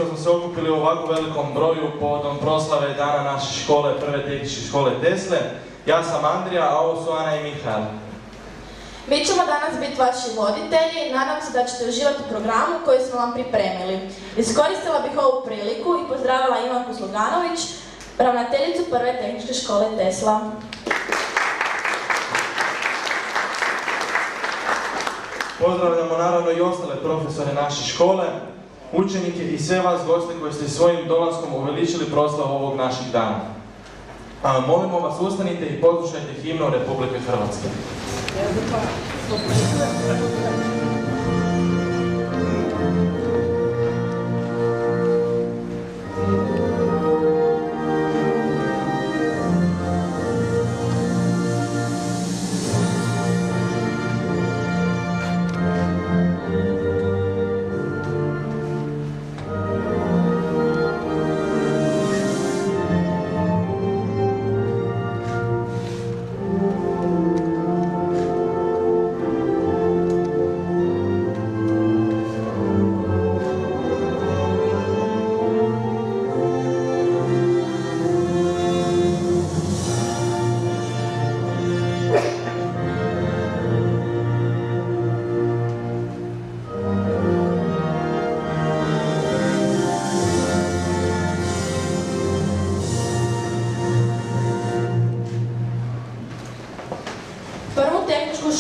što smo se okupili u ovako velikom broju povodom proslave dana naše škole, prve tehničke škole Tesle. Ja sam Andrija, a ovo su Ana i Mihael. Mi ćemo danas biti vaši voditelji, nadam se da ćete uživati u programu koji smo vam pripremili. Iskoristila bih ovu priliku i pozdravila Ivanku Sluganović, ravnateljicu prve tehničke škole Tesla. Pozdravljamo naravno i ostale profesore naše škole, učenike i sve vas goste koji ste svojim dolaskom uveličili proslavu ovog našeg dana. Molimo vas, ustanite i poslušajte himnu Republike Hrvatske.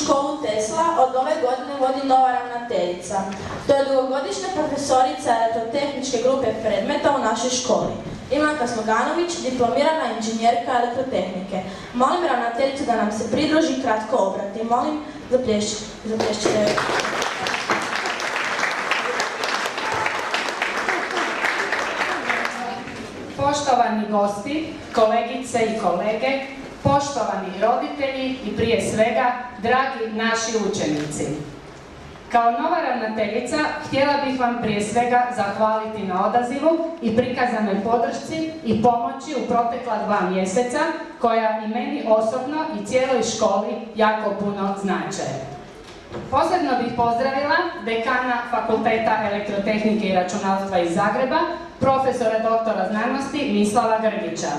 Školu Tesla od ove godine vodi nova ravnateljica. To je dugogodišnja profesorica elektrotehničke grupe predmeta u našoj školi. Ivanka Sluganović, diplomirana inženjerka elektrotehnike. Molim ravnateljicu da nam se pridruži i kratko obrati. Molim, zaplješćite. Poštovani gosti, kolegice i kolege, poštovani roditelji i prije svega, dragi naši učenici. Kao nova ravnateljica htjela bih vam prije svega zahvaliti na odazivu i prikazanoj podršci i pomoći u protekla 2 mjeseca, koja i meni osobno i cijeloj školi jako puno znače. Posebno bih pozdravila dekana Fakulteta elektrotehnike i računalstva iz Zagreba, profesora doktora znanosti Mislava Grgića.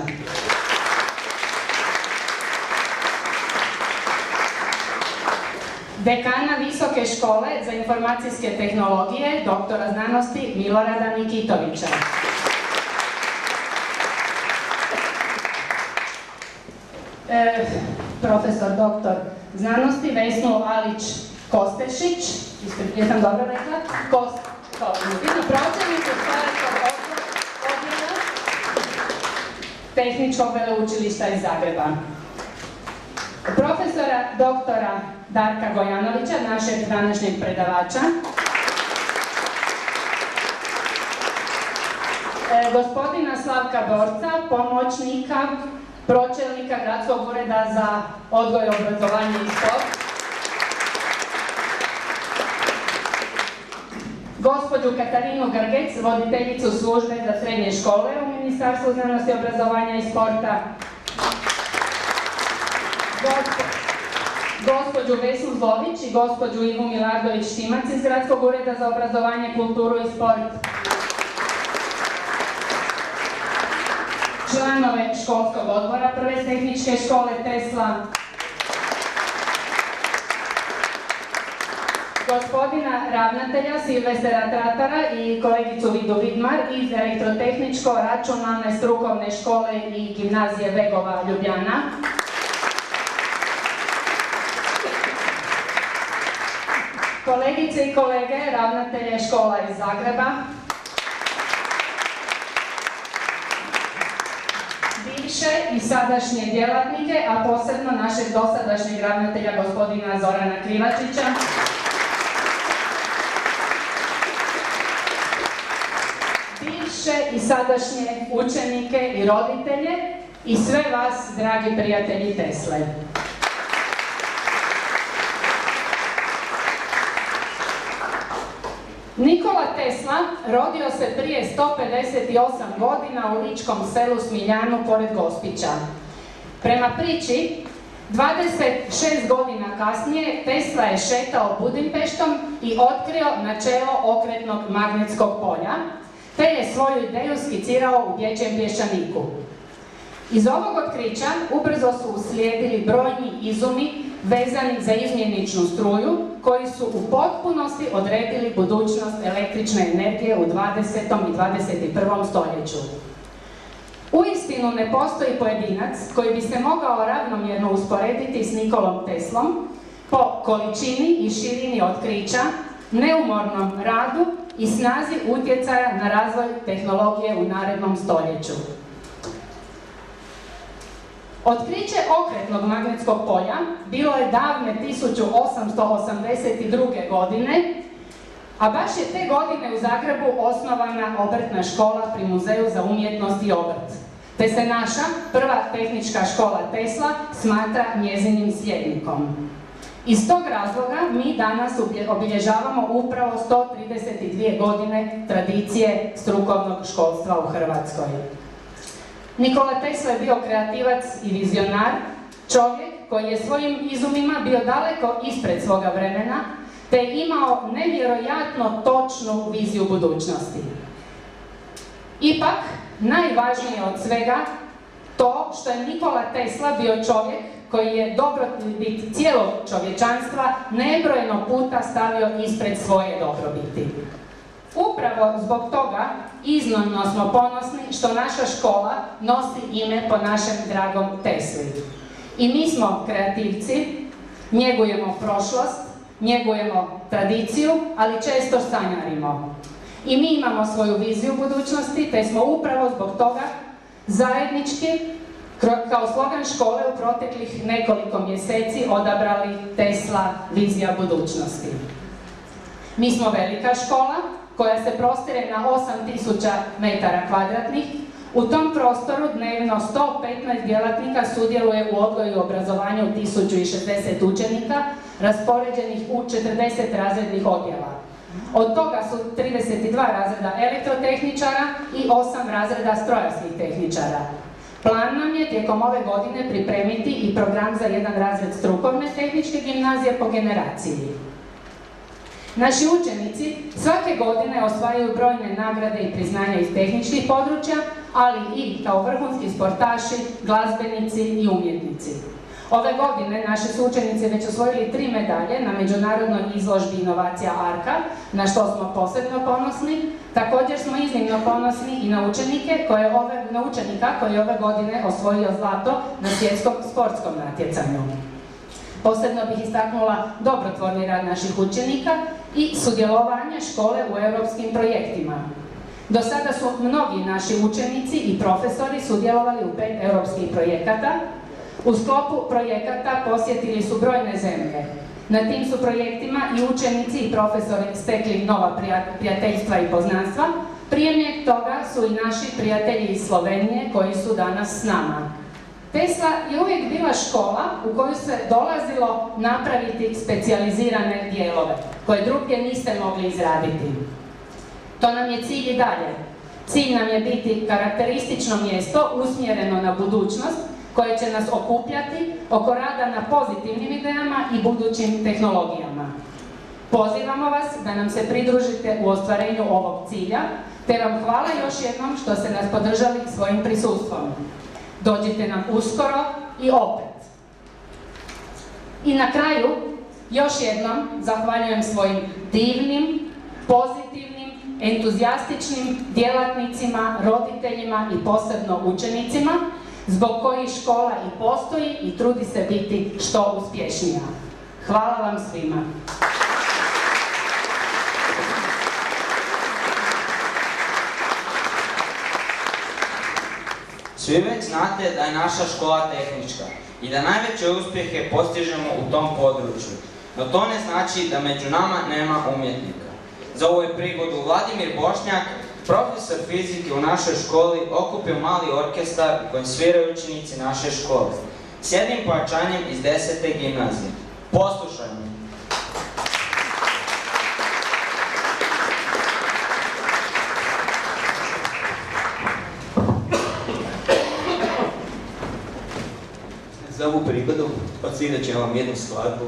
Dekana Visoke škole za informacijske tehnologije, doktora znanosti Milorada Nikitovića. Profesor doktor znanosti Vesnu Alić-Kostešić, jesam dobro rekla? Pročelnicu stvaračkog odjela Tehničkog veleučilišta iz Zagreba. Profesora doktora Darka Gojanovića, našeg današnjeg predavača. Gospodina Slavka Borca, pomoćnika, pročelnika Gradskog ureda za odgoj, obrazovanje i sport. Gospođu Katarinu Grgec, voditeljicu službe za srednje škole u Ministarstvu znanosti, obrazovanja i sporta. Gospođu Vesnu Zlović i gospođu Ivu Milardović-Štimac iz Gradskog ureda za obrazovanje, kulturu i sport. Članove školskog odbora prve tehničke škole Tesla. Gospodina ravnatelja Silvestera Tratara i kolegicu Vidu Vidmar iz elektrotehničko-računalne strukovne škole i gimnazije Begova Ljubljana. Kolegice i kolege, ravnatelje škola iz Zagreba, bivše i sadašnje djelatnike, a posebno našeg dosadašnjeg ravnatelja gospodina Zorana Krivačića, bivše i sadašnje učenike i roditelje i sve vas, dragi prijatelji Tesle. Nikola Tesla rodio se prije 158 godina u ličkom selu Smiljanu pored Gospića. Prema priči, 26 godina kasnije Tesla je šetao Budimpeštom i otkrio načelo okretnog magnetskog polja, te je svoju ideju skicirao u dječjem pješčaniku. Iz ovog otkrića ubrzo su uslijedili brojni izumi vezani za izmjeničnu struju, koji su u potpunosti odredili budućnost električne energije u 20. i 21. stoljeću. Uistinu ne postoji pojedinac koji bi se mogao ravnomjerno usporediti s Nikolom Teslom po količini i širini otkrića, neumornom radu i snazi utjecaja na razvoj tehnologije u narednom stoljeću. Otkriće okretnog magnetskog polja bilo je davne 1882. godine, a baš je te godine u Zagrebu osnovana obrtna škola pri Muzeju za umjetnost i obrt, te se naša prva tehnička škola Tesla smatra njezinim sljednikom. Iz tog razloga mi danas obilježavamo upravo 132 godine tradicije strukovnog školstva u Hrvatskoj. Nikola Tesla je bio kreativac i vizionar, čovjek koji je svojim izumima bio daleko ispred svoga vremena, te je imao nevjerojatno točnu viziju budućnosti. Ipak, najvažnije od svega, to što je Nikola Tesla bio čovjek koji je dobrobit cijelog čovječanstva nebrojeno puta stavio ispred svoje dobrobiti. Upravo zbog toga iznimno smo ponosni što naša škola nosi ime po našem dragom Tesli. I mi smo kreativci, njegujemo prošlost, njegujemo tradiciju, ali često sanjarimo. I mi imamo svoju viziju budućnosti, te smo upravo zbog toga zajednički, kao slogan škole u proteklih nekoliko mjeseci odabrali Tesla vizija budućnosti. Mi smo velika škola koja se prostire na 8000 metara kvadratnih. U tom prostoru dnevno 115 djelatnika sudjeluje u odgoju i obrazovanju 1060 učenika, raspoređenih u 40 razrednih odjela. Od toga su 32 razreda elektrotehničara i 8 razreda strojarskih tehničara. Plan nam je tijekom ove godine pripremiti i program za jedan razred strukovne tehničke gimnazije po generaciji. Naši učenici svake godine osvajaju brojne nagrade i priznanja iz tehničkih područja, ali i kao vrhunski sportaši, glazbenici i umjetnici. Ove godine naši su učenici već osvojili 3 medalje na međunarodnoj izložbi inovacija ARKA, na što smo posebno ponosni. Također smo iznimno ponosni i na učenika koji je ove godine osvojio zlato na svjetskom sportskom natjecanju. Posebno bih istaknula dobrotvorni rad naših učenika i sudjelovanje škole u europskim projektima. Do sada su mnogi naši učenici i profesori sudjelovali u 5 europskih projekata. U sklopu projekata posjetili su brojne zemlje. Na tim su projektima i učenici i profesori stekli nova prijateljstva i poznanstva. Prije toga su i naši prijatelji iz Slovenije koji su danas s nama. Tesla je uvijek bila škola u koju se dolazilo napraviti specijalizirane dijelove, koje drugdje niste mogli izraditi. To nam je cilj i dalje. Cilj nam je biti karakteristično mjesto usmjereno na budućnost, koje će nas okupljati oko rada na pozitivnim idejama i budućim tehnologijama. Pozivamo vas da nam se pridružite u ostvarenju ovog cilja, te vam hvala još jednom što ste nas podržali svojim prisustvom. Dođite nam uskoro i opet. I na kraju, još jednom zahvaljujem svojim divnim, pozitivnim, entuzijastičnim djelatnicima, roditeljima i posebno učenicima, zbog kojih škola i postoji i trudi se biti što uspješnija. Hvala vam svima. Svi već znate da je naša škola tehnička i da najveće uspjehe postižemo u tom području, no to ne znači da među nama nema umjetnika. Za ovu je prigodu Vladimir Bošnjak, profesor fizike u našoj školi, okupio mali orkestar u kojem sviraju učenici naše škole s jednim pojačanjem iz 10. gimnazije. Poslušajmo. Za ovu prigodu odsvirat ćemo vam jednu skladbu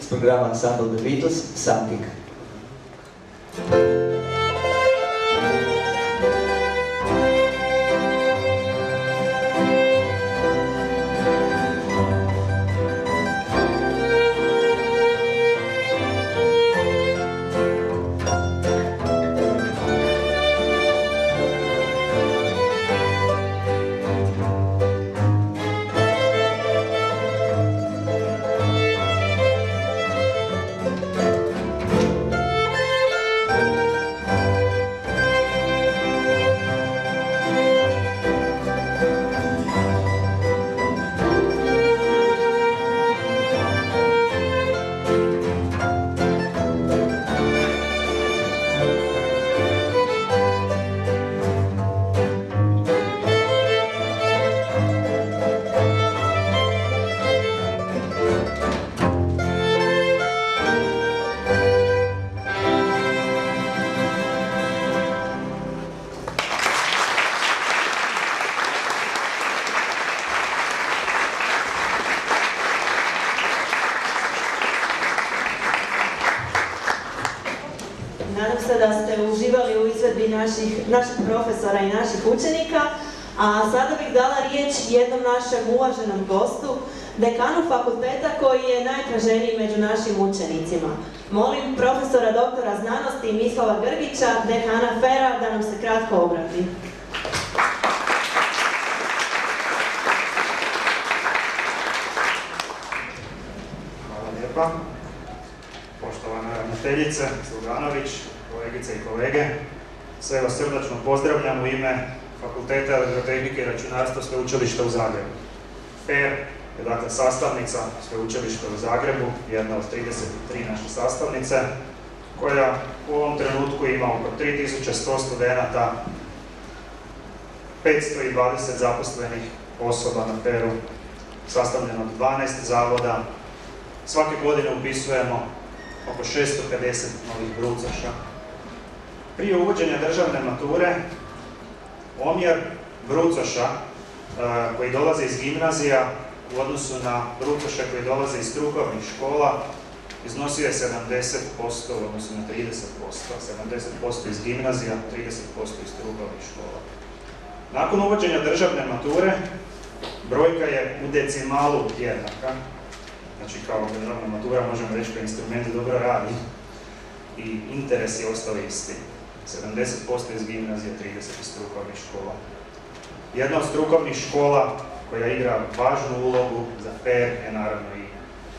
iz programa Ensemble The Beatles, Something. se da ste uživali u izvedbi naših profesora i naših učenika, a sada bih dala riječ jednom našem uvaženom gostu, dekanu fakulteta koji je najtraženiji među našim učenicima. Molim profesora doktora znanosti Mislava Grgića, dekana FER-a, da nam se kratko obrati. Hvala lijepa. Poštovana ravnateljice Sluganović, kolegice i kolege, sve vas srdačno pozdravljam u ime Fakulteta elektrotehnike i računarstva Sveučilišta u Zagrebu. FER je dakle sastavnica Sveučilišta u Zagrebu, jedna od 33 naše sastavnice, koja u ovom trenutku ima oko 3100 studenata, 520 zaposlenih osoba na FER-u, sastavljeno od 12 zavoda. Svake godine upisujemo oko 650 novih brucoša. Prije uvođenja državne mature, omjer brucoša koji dolaze iz gimnazija u odnosu na brucoše koji dolaze iz strukovnih škola iznosio je 70% u odnosu na 30%. 70% iz gimnazija, 30% iz strukovnih škola. Nakon uvođenja državne mature, brojka je u decimalu jednaka. Znači, kao državna matura možemo reći da instrument dobro radi i interes je ostao isti. 70% iz gimnazije, 30% iz strukovnih škola. Jedna od strukovnih škola koja igra važnu ulogu za FER je naravno i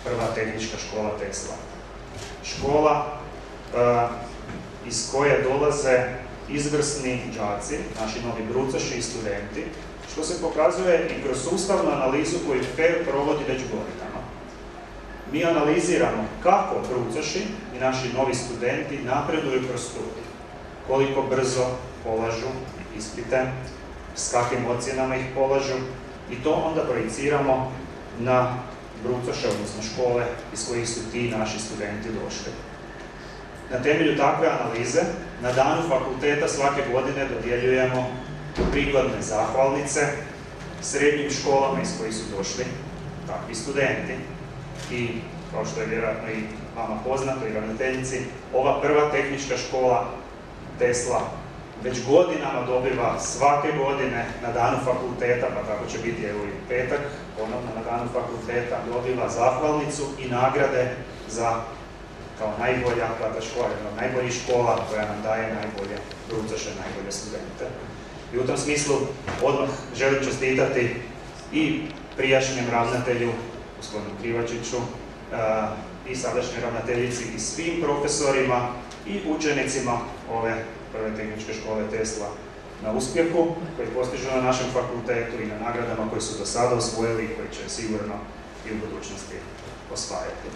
prva tehnička škola Tesla. Škola iz koje dolaze izvrsni đaci, naši novi brucoši i studenti, što se pokazuje i kroz sustavnu analizu koju FER provodi već godinama. Mi analiziramo kako brucoši i naši novi studenti napreduju kroz studij, koliko brzo polažu ispite, s kakvim ocjenama ih polažu, i to onda projiciramo na brucoše, odnosno škole iz kojih su ti naši studenti došli. Na temelju takve analize, na danu fakulteta svake godine dodjeljujemo prigodne zahvalnice srednjim školama iz kojih su došli takvi studenti. I, kao što je vjerojatno i vama poznato i ravnateljici, ova prva tehnička škola Tesla već godinama dobiva svake godine na danu fakulteta, pa tako će biti evo i u petak, ponovno na danu fakulteta, dobiva zahvalnicu i nagrade za kao najbolja škola, jedna od najboljih škola koja nam daje najbolje brucoše, najbolje studente. I u tom smislu odmah želim čestitati i prijašnjem ravnatelju, gospodinu Krivačiću, i sadašnjoj ravnateljici i svim profesorima i učenicima ove prve tehničke škole Tesla na uspjehu koji postižu na našem fakultetu i na nagradama koje su do sada osvojili i koje će sigurno i u budućnosti osvajati.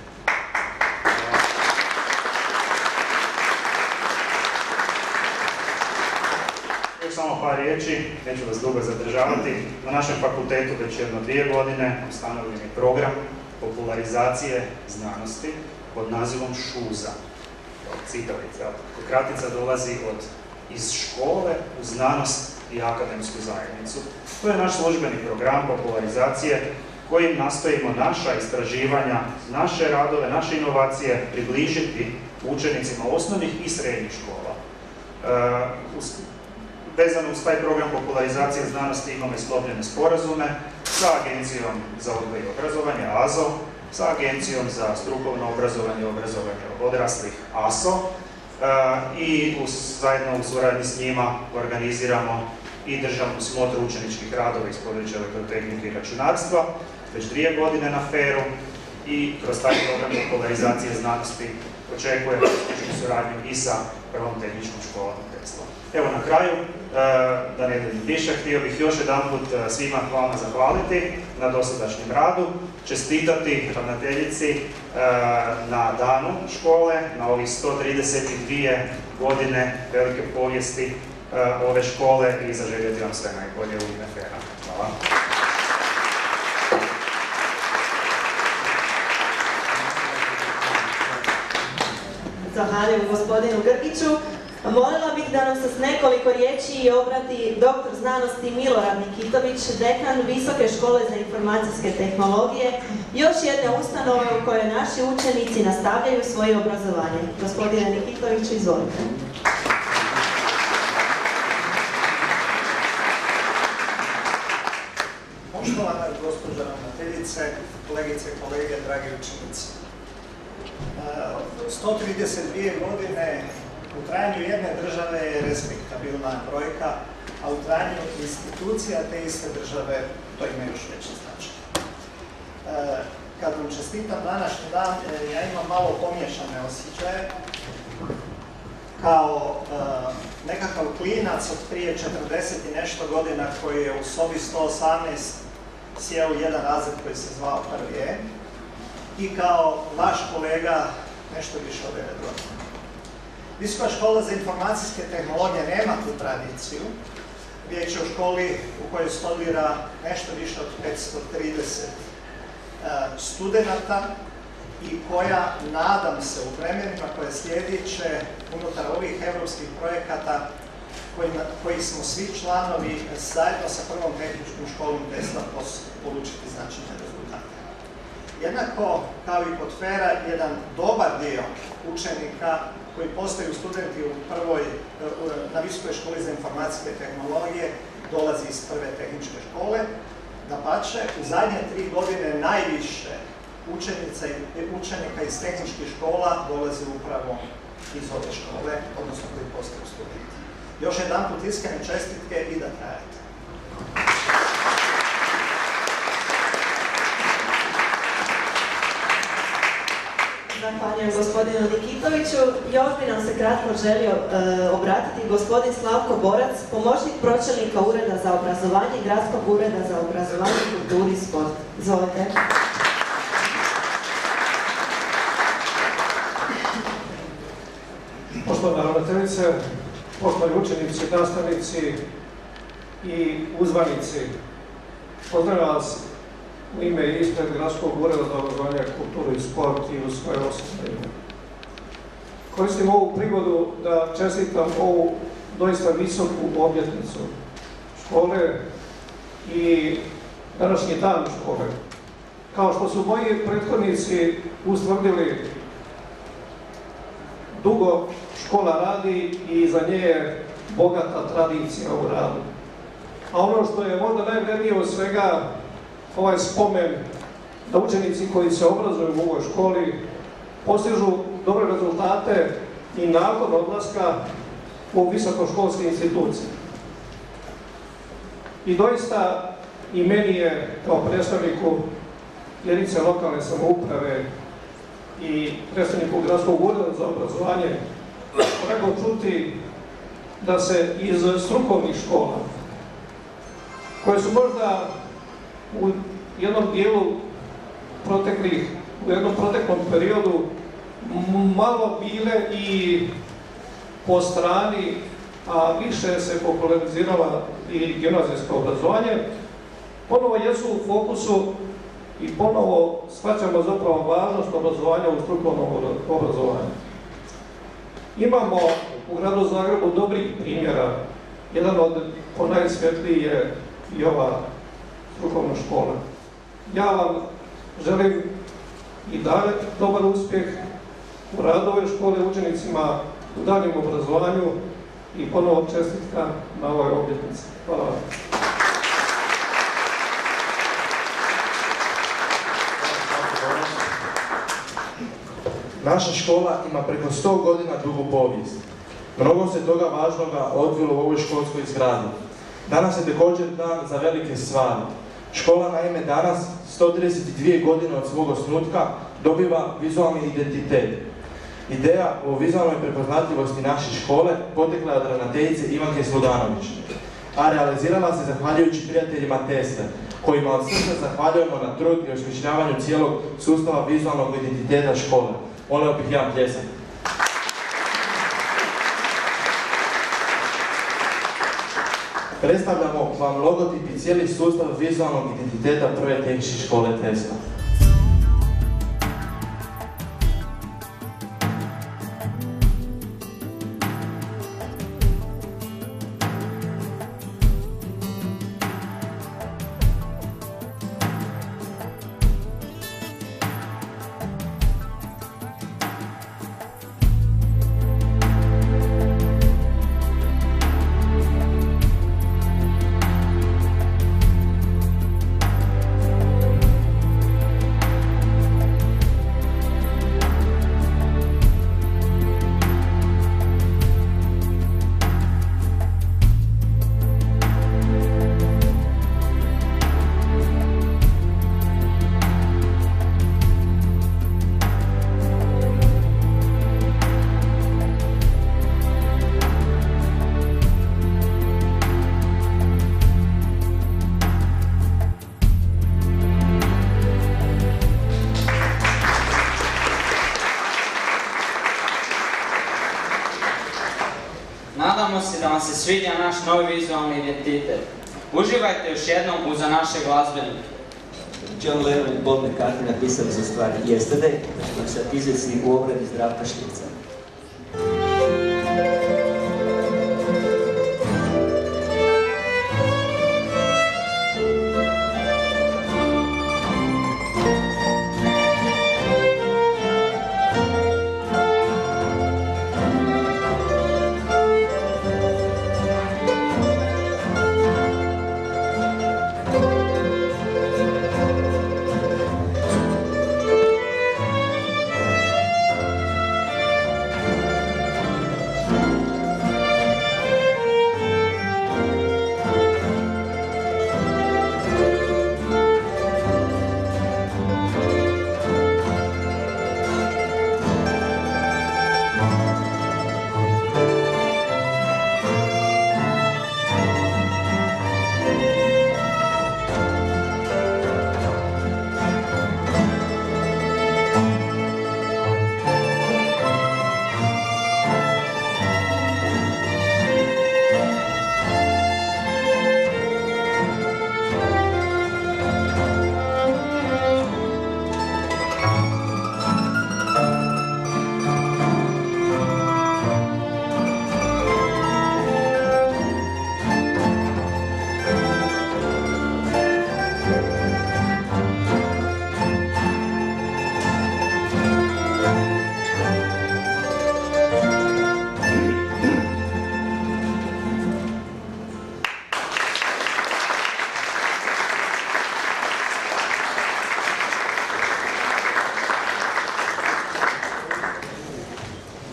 Još samo par riječi, neću vas dugo zadržavati. Na našem fakultetu već jedno 2 godine ustanovljen je program popularizacije znanosti pod nazivom ŠUZA. Citalica, kratica dolazi iz škole u znanost i akademsku zajednicu. To je naš službeni program popularizacije kojim nastojimo naša istraživanja, naše radove, naše inovacije približiti učenicima osnovnih i srednjih škola. Vezano uz taj program popularizacije znanosti imamo i sklopljene sporazume sa Agencijom za odgoj i obrazovanje, AZO, sa Agencijom za strukovno obrazovanje i obrazovanje odraslih, ASO, i zajedno u suradnji s njima organiziramo i državnu smotru učeničkih radova iz područja elektrotehnike i računarstva, već 2 godine na FER-u, i kroz taj program popularizacije znanosti očekujemo uspješnu suradnju i sa prvom tehničkom školom Tesla. Evo na kraju, da ne idem više, htio bih još jedanput svima vama zahvaliti na dosadašnjem radu, čestitati ravnateljici na danu škole, na ovih 132 godine velike povijesti ove škole i zaželjeti vam sve najbolje u ime FER-a. Hvala. Zahvaljujem gospodinu Grgiću. Molila bih da nam se s nekoliko riječi obrati doktor znanosti Milorad Nikitović, dekan Visoke škole za informacijske tehnologije, još jedne ustanove u kojoj naši učenici nastavljaju svoje obrazovanje. Gospodine Nikitović, izvolite. Poštovana gospođo ravnateljice, kolegice i kolege, dragi učenici. 132 godine u trajanju jedne države je respektabilna brojka, a u trajanju institucija te iste države to ima još veći značaj. Kad vam čestitam današnji dan, ja imam malo pomiješane osjećaje. Kao nekakav klinac od prije 40 i nešto godina koji je u sobi 118 sjeo u jedan razred koji se zvao prvi E i kao vaš kolega nešto više od 9 godina. Visoka škola za informacijske tehnologije nema tu tradiciju. Riječ je o školi u kojoj studira nešto više od 530 studenata i koja, nadam se, u vremenima koje slijedi će unutar ovih evropskih projekata kojih smo svi članovi zajedno sa prvom tehničkom školom Tesla polučiti značajne rezultate. Jednako kao i kod FER-a, jedan dobar dio učenika koji postaju studenti na Visokoj školi za informacijske tehnologije dolazi iz prve tehničke škole. Dapače, u zadnje 3 godine najviše učenika iz tehničkih škola dolazi upravo iz ove škole, odnosno koji postaju studenti. Još jedanput iskrene čestitke i da trajete. Zahvaljujem gospodinu Nikitoviću. Još bi nam se kratko želio obratiti gospodin Slavko Borac, pomoćnik pročelnika Ureda za obrazovanje Gradskog ureda za obrazovanje, kulturu i sport. Izvolite. Poštovana ravnateljice, poštovani učenici, nastavnici i uzvanici, pozdravljam vas u ime i ispred Gradskog ureda za obrazovanje, kulturu i sport i u svoje osobne ime. Koristim ovu prigodu da čestitam ovu doista visoku obljetnicu škole i današnji dan škole. Kao što su moji prethodnici ustvrdili, dugo škola radi i iza nje je bogata tradicija u radu. A ono što je možda najvrednije od svega, ovaj spomen da učenici koji se obrazuju u ovoj školi postižu dobre rezultate i nakon odlaska u visokoškolske institucije. I doista i meni je kao predstavniku jedinice lokalne samouprave i predstavniku Gradskog ureda za obrazovanje drago čuti da se iz strukovnih škola, koje su možda u jednom dijelu u jednom proteklom periodu malo bile i po strani, a više se popularizirala i gimnazijsko obrazovanje, ponovo jesu u fokusu i ponovo shvaćamo zapravo važnost obrazovanja u strukovnom obrazovanju. Imamo u gradu Zagrebu dobrih primjera. Jedan od najsvjetlijih je i ova strukovna škola. Ja vam želim i dalje dobar uspjeh u radu ove škole, učenicima u daljem obrazovanju i ponovo čestitka na ovoj obljetnici. Hvala vam. Naša škola ima preko 100 godina dugu povijest. Mnogo se toga važnoga odvilo u ovoj školskoj zgradi. Danas je također dan za velike stvari. Škola naime danas, 132 godine od svog osnutka, dobiva vizualni identitet. Ideja o vizualnoj prepoznatljivosti naše škole potekla je od ravnateljice Ivanke Sluganović, a realizirala se zahvaljujući prijateljima Tesle, kojima od srca zahvaljujemo na trud i osmišljavanju cijelog sustava vizualnog identiteta škole. Molio bih jedan pljesak. Predstavljamo vam logotip i cijeli sustav vizualnog identiteta prve tehničke škole Tesla. vam se sviđa naš novi vizualni identitet. Uživajte još jednom uza naše glazbenike. John Lennon i Paul McCartney napisali su stvar Yesterday, što se izvesi u obradi Zdravka Štica.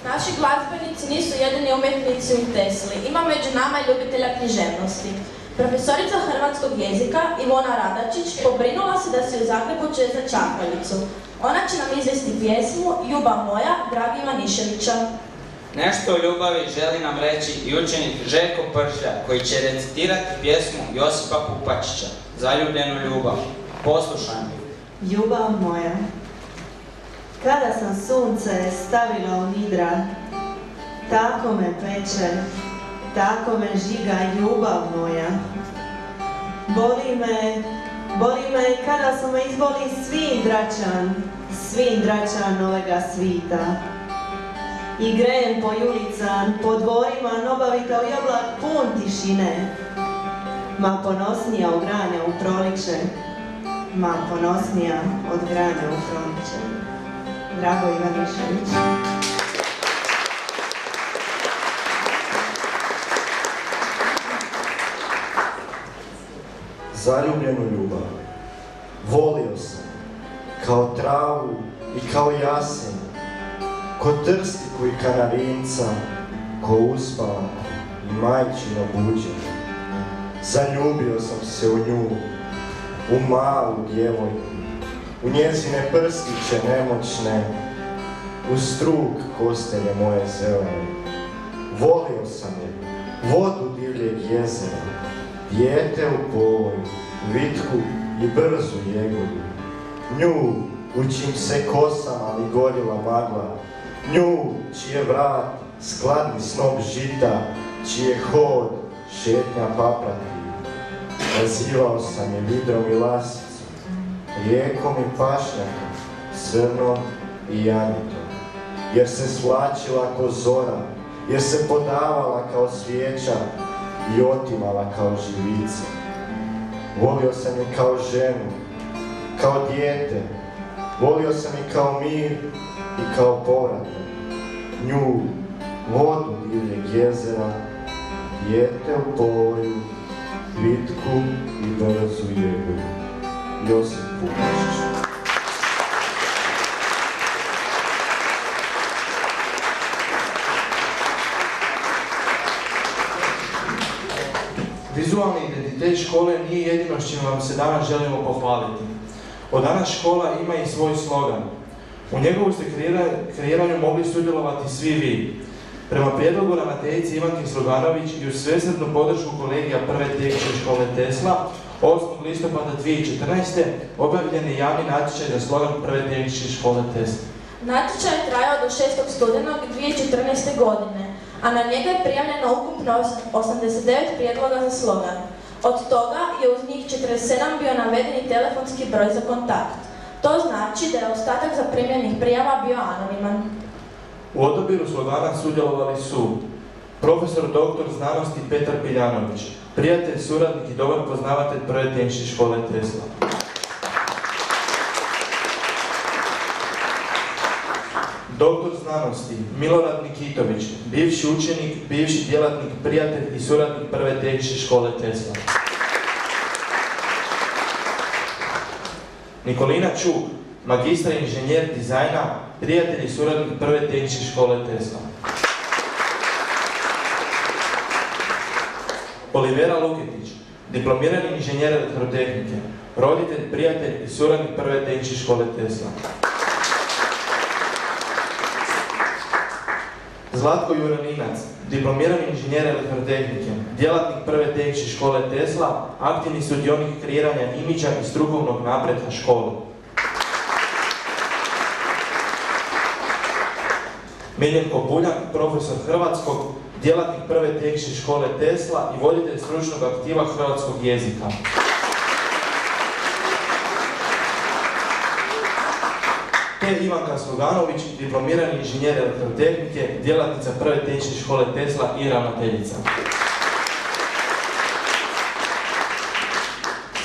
Naši glazbenici nisu jedini umjetnici u Tesli. Ima među nama i ljubitelja književnosti. Profesorica hrvatskog jezika Ivona Radačić pobrinula se da se u Zagrebu čuje za Čakaljicu. Ona će nam izvesti pjesmu Ljubav moja Dragi Ivaniševića. Nešto o ljubavi želi nam reći i učenik Željko Pršlja, koji će recitirati pjesmu Josipa Pupačića, Zaljubljenu ljubav. Poslušajmo. Ljubav moja, kada sam sunce stavila u nidra, tako me peče, tako me žiga ljubav moja. Boli me kada su me izboli svin dračan ovega svita. I grejem po julican, po dvorima nobavita u jablak pun tišine. Ma ponosnija od granja u proliče, ma ponosnija od granja u proliče. Drago Ivanišević. Zaljubljenu ljubav volio sam, kao travu i kao jasen, ko trstiku i kanarinca, ko uspavanku i majčino buđe. Zaljubio sam se u nju, u malu djevojku, u njezine prstiće nemoćne, u struk kostelje moje zelene. Volio sam je, vodu divljeg jezera, dijete u povoju, vitku i brzu jegolju. Nju, u čim se kosama li gorila magla, nju, čije vrat skladni snop žita, čije hod šetnja paprati. Nazivao sam je vidrom i lasicom, rijekom i pašnjakom, srnom i janitom, jer se svlačila ko zora, jer se podavala kao svijeća i otimala kao živice. Volio sam je kao ženu, kao dijete, volio sam je kao mir i kao povratak. Nju, vodu divljeg jezera, dijete u povoju, vitku i brzu jegolju. Josip Pupačić. Vizualni identitet škole nije jedino s čim vam se danas želimo pohvaliti. Od danas škola ima i svoj slogan. U njegovu ste kreiranju mogli sudjelovati svi vi. Prema prijedlogu ravnateljice Ivanke Sluganović i uz svesrdnu podršku kolegija Prve tehničke škole Tesla, 8. listopada 2014. objavljen je javni natječaj za slogan Prve tehničke škole Tesla. Natječaj je trajao do 6. studenog 2014. godine, a na njega je prijavljeno ukupno 89 prijedloga za slogan. Od toga je uz njih 47 bio navedeni telefonski broj za kontakt. To znači da je ostatak zaprimljenih prijava bio anoniman. U odabiru slogana sudjelovali su profesor dr. znanosti Petar Piljanović, prijatelj, suradnik i dobar poznavatelj Prve tehničke škole Tesla. Doktor znanosti Milorad Nikitović, bivši učenik, bivši djelatnik, prijatelj i suradnik Prve tehničke škole Tesla. Nikolina Čuk, magistra inženjer dizajna, prijatelj i suradnik Prve tehničke škole Tesla. Olivera Luketić, diplomirani inženjer elektrotehnike, roditelj, prijatelj i suradnik Prve tehničke škole Tesla. Zlatko Juraninac, diplomirani inženjer elektrotehnike, djelatnik Prve tehničke škole Tesla, aktivni sudionik kreiranja imidža i strukovnog napretka škole. Miljenko Buljak, profesor hrvatskog, djelatnik Prve tehničke škole Tesla i voditelj stručnog aktiva hrvatskog jezika. Te Ivanka Sluganović, diplomirani inženjer elektrotehnike, djelatnica Prve tehničke škole Tesla i ravnateljica.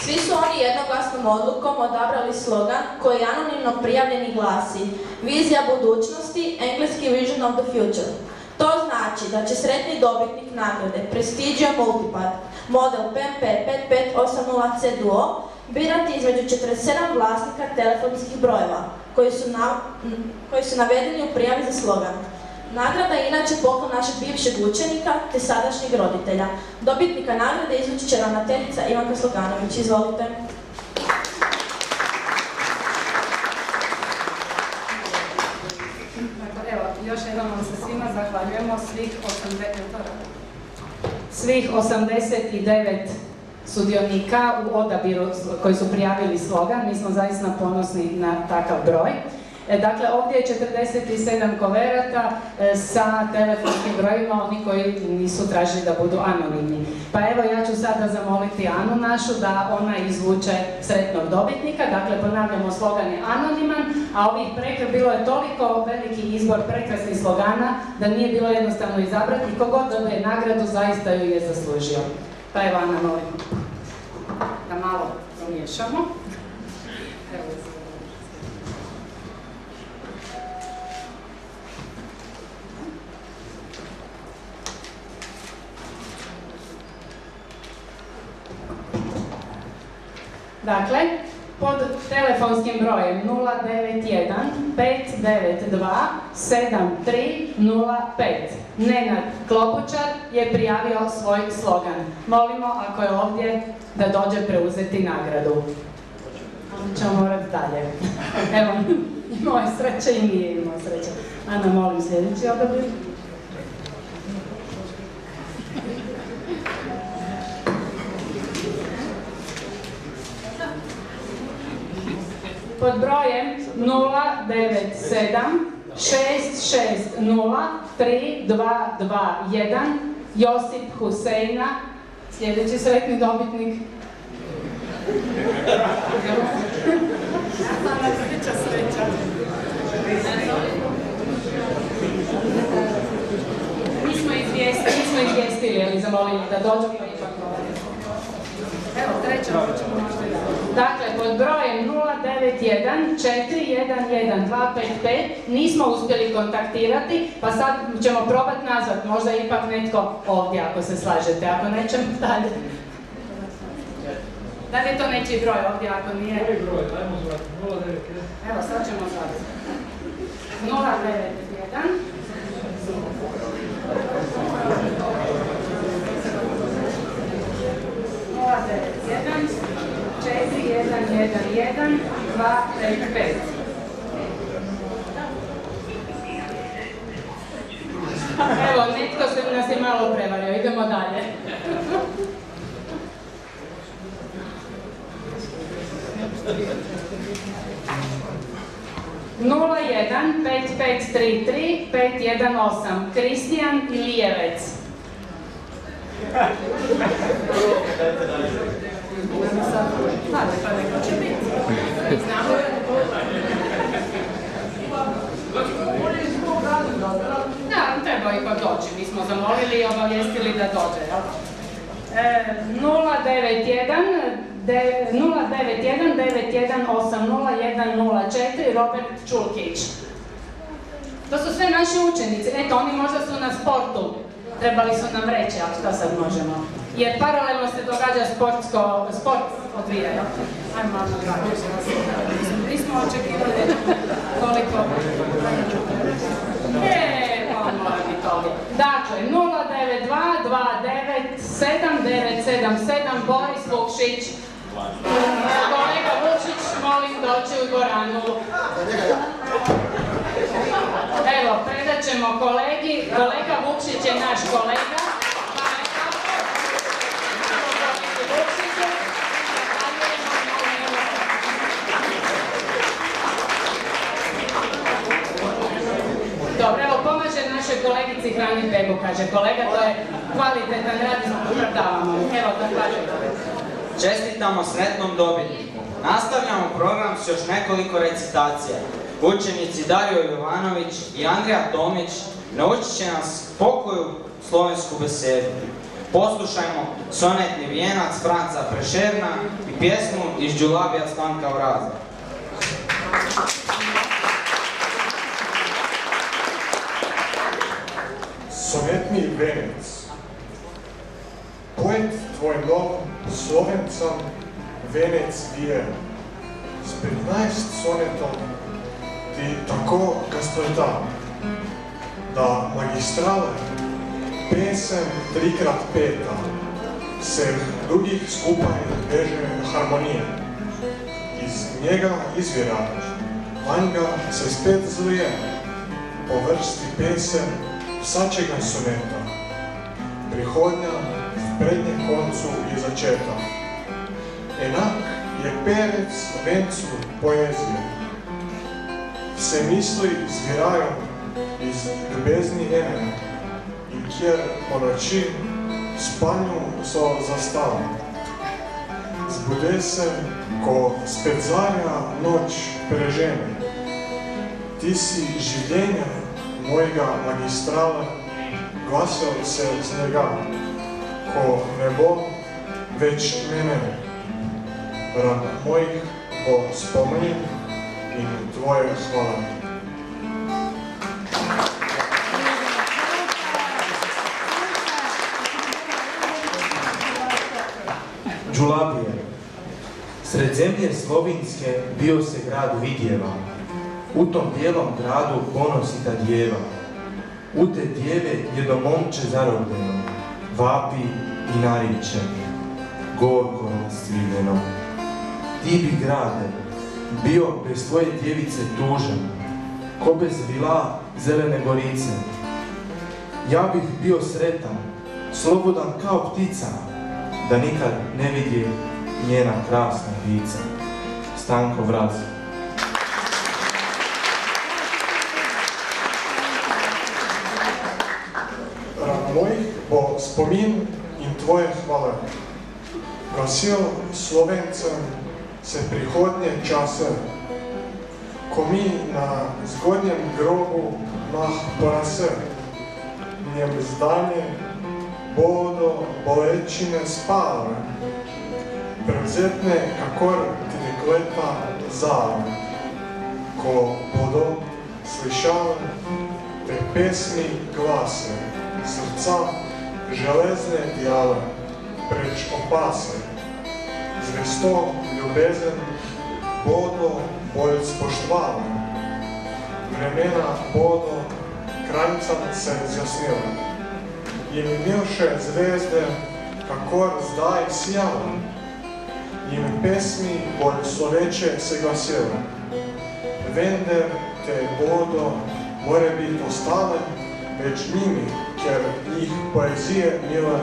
Svi su oni jednoglasnom odlukom odabrali slogan koji je anonimno prijavljen i glasi Vizija budućnosti, engleski Vision of the Future. To znači da će sretni dobitnik nagrade Prestigio Multipad, model PMP 5580C Duo, birati između 47 vlasnika telefonskih brojeva, koji su navedeni u prijavi za slogan. Nagrada je inače poklon našeg bivšeg učenika te sadašnjeg roditelja. Dobitnika nagrade izvući će ravnateljica Ivanka Sluganović. Izvolite. Evo, još jednom vam se svima zahvaljujemo, svih 89 sudionika u odabiru koji su prijavili slogan. Mi smo zaista ponosni na takav broj. Dakle, ovdje je 47 koverata sa telefonskim brojima, oni koji nisu tražili da budu anonimni. Pa evo, ja ću sada zamoliti Anu našu da ona izvuče sretnog dobitnika. Dakle, ponavljamo, slogan je anoniman, a bilo je toliko veliki izbor prekrasnih slogana da nije bilo jednostavno izabrati. Kogod dobije nagradu, zaista ju je zaslužio. Pa evo, Ana, molim da malo promiješamo. Dakle, pod telefonskim brojem 091 592 7305 Nenad Klobučar je prijavio svoj slogan. Molimo, ako je ovdje, da dođe preuzeti nagradu. Ali ćemo morati dalje. Evo, imao je sreće i nije imao sreće. Ana, molim sljedeći odabir. Pod brojem 097 660 3221 Josip Huseina, sljedeći sretni dobitnik. Mi smo izvijestili, ali zamolili da dođu, pa ipak govorimo. Evo, treća ćemo možda i da. Dakle, pod brojem 091 411 255 nismo uspjeli kontaktirati, pa sad ćemo probati nazvat, možda ipak netko ovdje ako se slažete, ako nećemo dalje. Da li je to nečiji broj ovdje, ako nije? Koji broj, dajmo zvati, 091. Evo, sad ćemo zvati. 091 091 4111 255. Evo, netko se nas je malo prevario, idemo dalje. 01-5533-518 Kristijan Ilijevec. Da, treba i kod doći. Mi smo zamolili i obavijestili da dođe. 091-9180-104 Robert Čulkić. To su sve naši učenici. Eto, oni možda su na sportu. Trebali su nam reći, ali što sad možemo? Jer paralelno se događa sport odvija, jel? Ajmo malo napraviti. Nismo očekivali koliko... Pa mora biti ovdje. Dakle, 092-29-7977 Boris Vukšić. Kolega Vukšić, molim doći u dvoranu. Evo, predat ćemo kolegi. Kolega Vukšić je naš kolega. Dobro, evo, pomaže našoj kolegici Hrani Begu, kaže kolega, to je kvalitetan rad i opravdavamo. Evo, da kažem. Čestitamo sretnom dobitniku. Nastavljamo program s još nekoliko recitacija. Učenici Dario Jovanović i Andrija Tomić naučit će nas pokoju slovensku besedu. Poslušajmo sonetni vijenac Franca Prešerna i pjesmu iz Đulabija Stanka Vraza. Sonetni venec. Poet tvoj nov Slovencom venec vjera. S 15 sonetom ti tako gaspleta, da magistrale pesem 3x5 se drugih skupaj veže harmonije. Iz njega izvira, vanjga se spet zlije, po vrsti pesem vsačega soneta. Prihodnja v prednjem koncu je začeta. Enak je perec vencu poezije. Vse misli zvirajo iz ljubezni ene, in kjer po noči spanju so zastali. Zbude se, ko spet zarja noč prežene. Ti si življenja mojega magistrala, glasil se z njega, ko ne bo več mene. Rad mojih bo spomin in tvoje hvala. Đulabije. Sred zemlje slovinske bio se grad Vidjeva. U tom bijelom gradu ponosita djeva. U te djeve je do momče zarobljeno, vapi i nariče, gorko rascviljeno. Ti bi grade bio bez tvoje djevice tužan, ko bez vila zelene gorice. Ja bih bio sretan, slobodan kao ptica, da nikad ne vidi njena krasna lica. Stanko Vraz. Rad mojih bo spomin in tvoje hvale. Glasil Slovencem se prihodnje čase, ko mi na zgodnjem grobu nah porase, njem zdanje bodo bolečine spale, prevzetne kakor ti dekleta zale, ko bodo slišale te pesmi glase, srca železne dijale, preč opase. Zvesto ljubezen bodo bolj spoštovale, vremena bodo kraljcam se zjasnile. Jim milše zvezde, kakor zdaj sijale, jim pesmi bolj sloveče se glasile. Vendar te bodo more biti ostale več njimi, ker njih poezije mile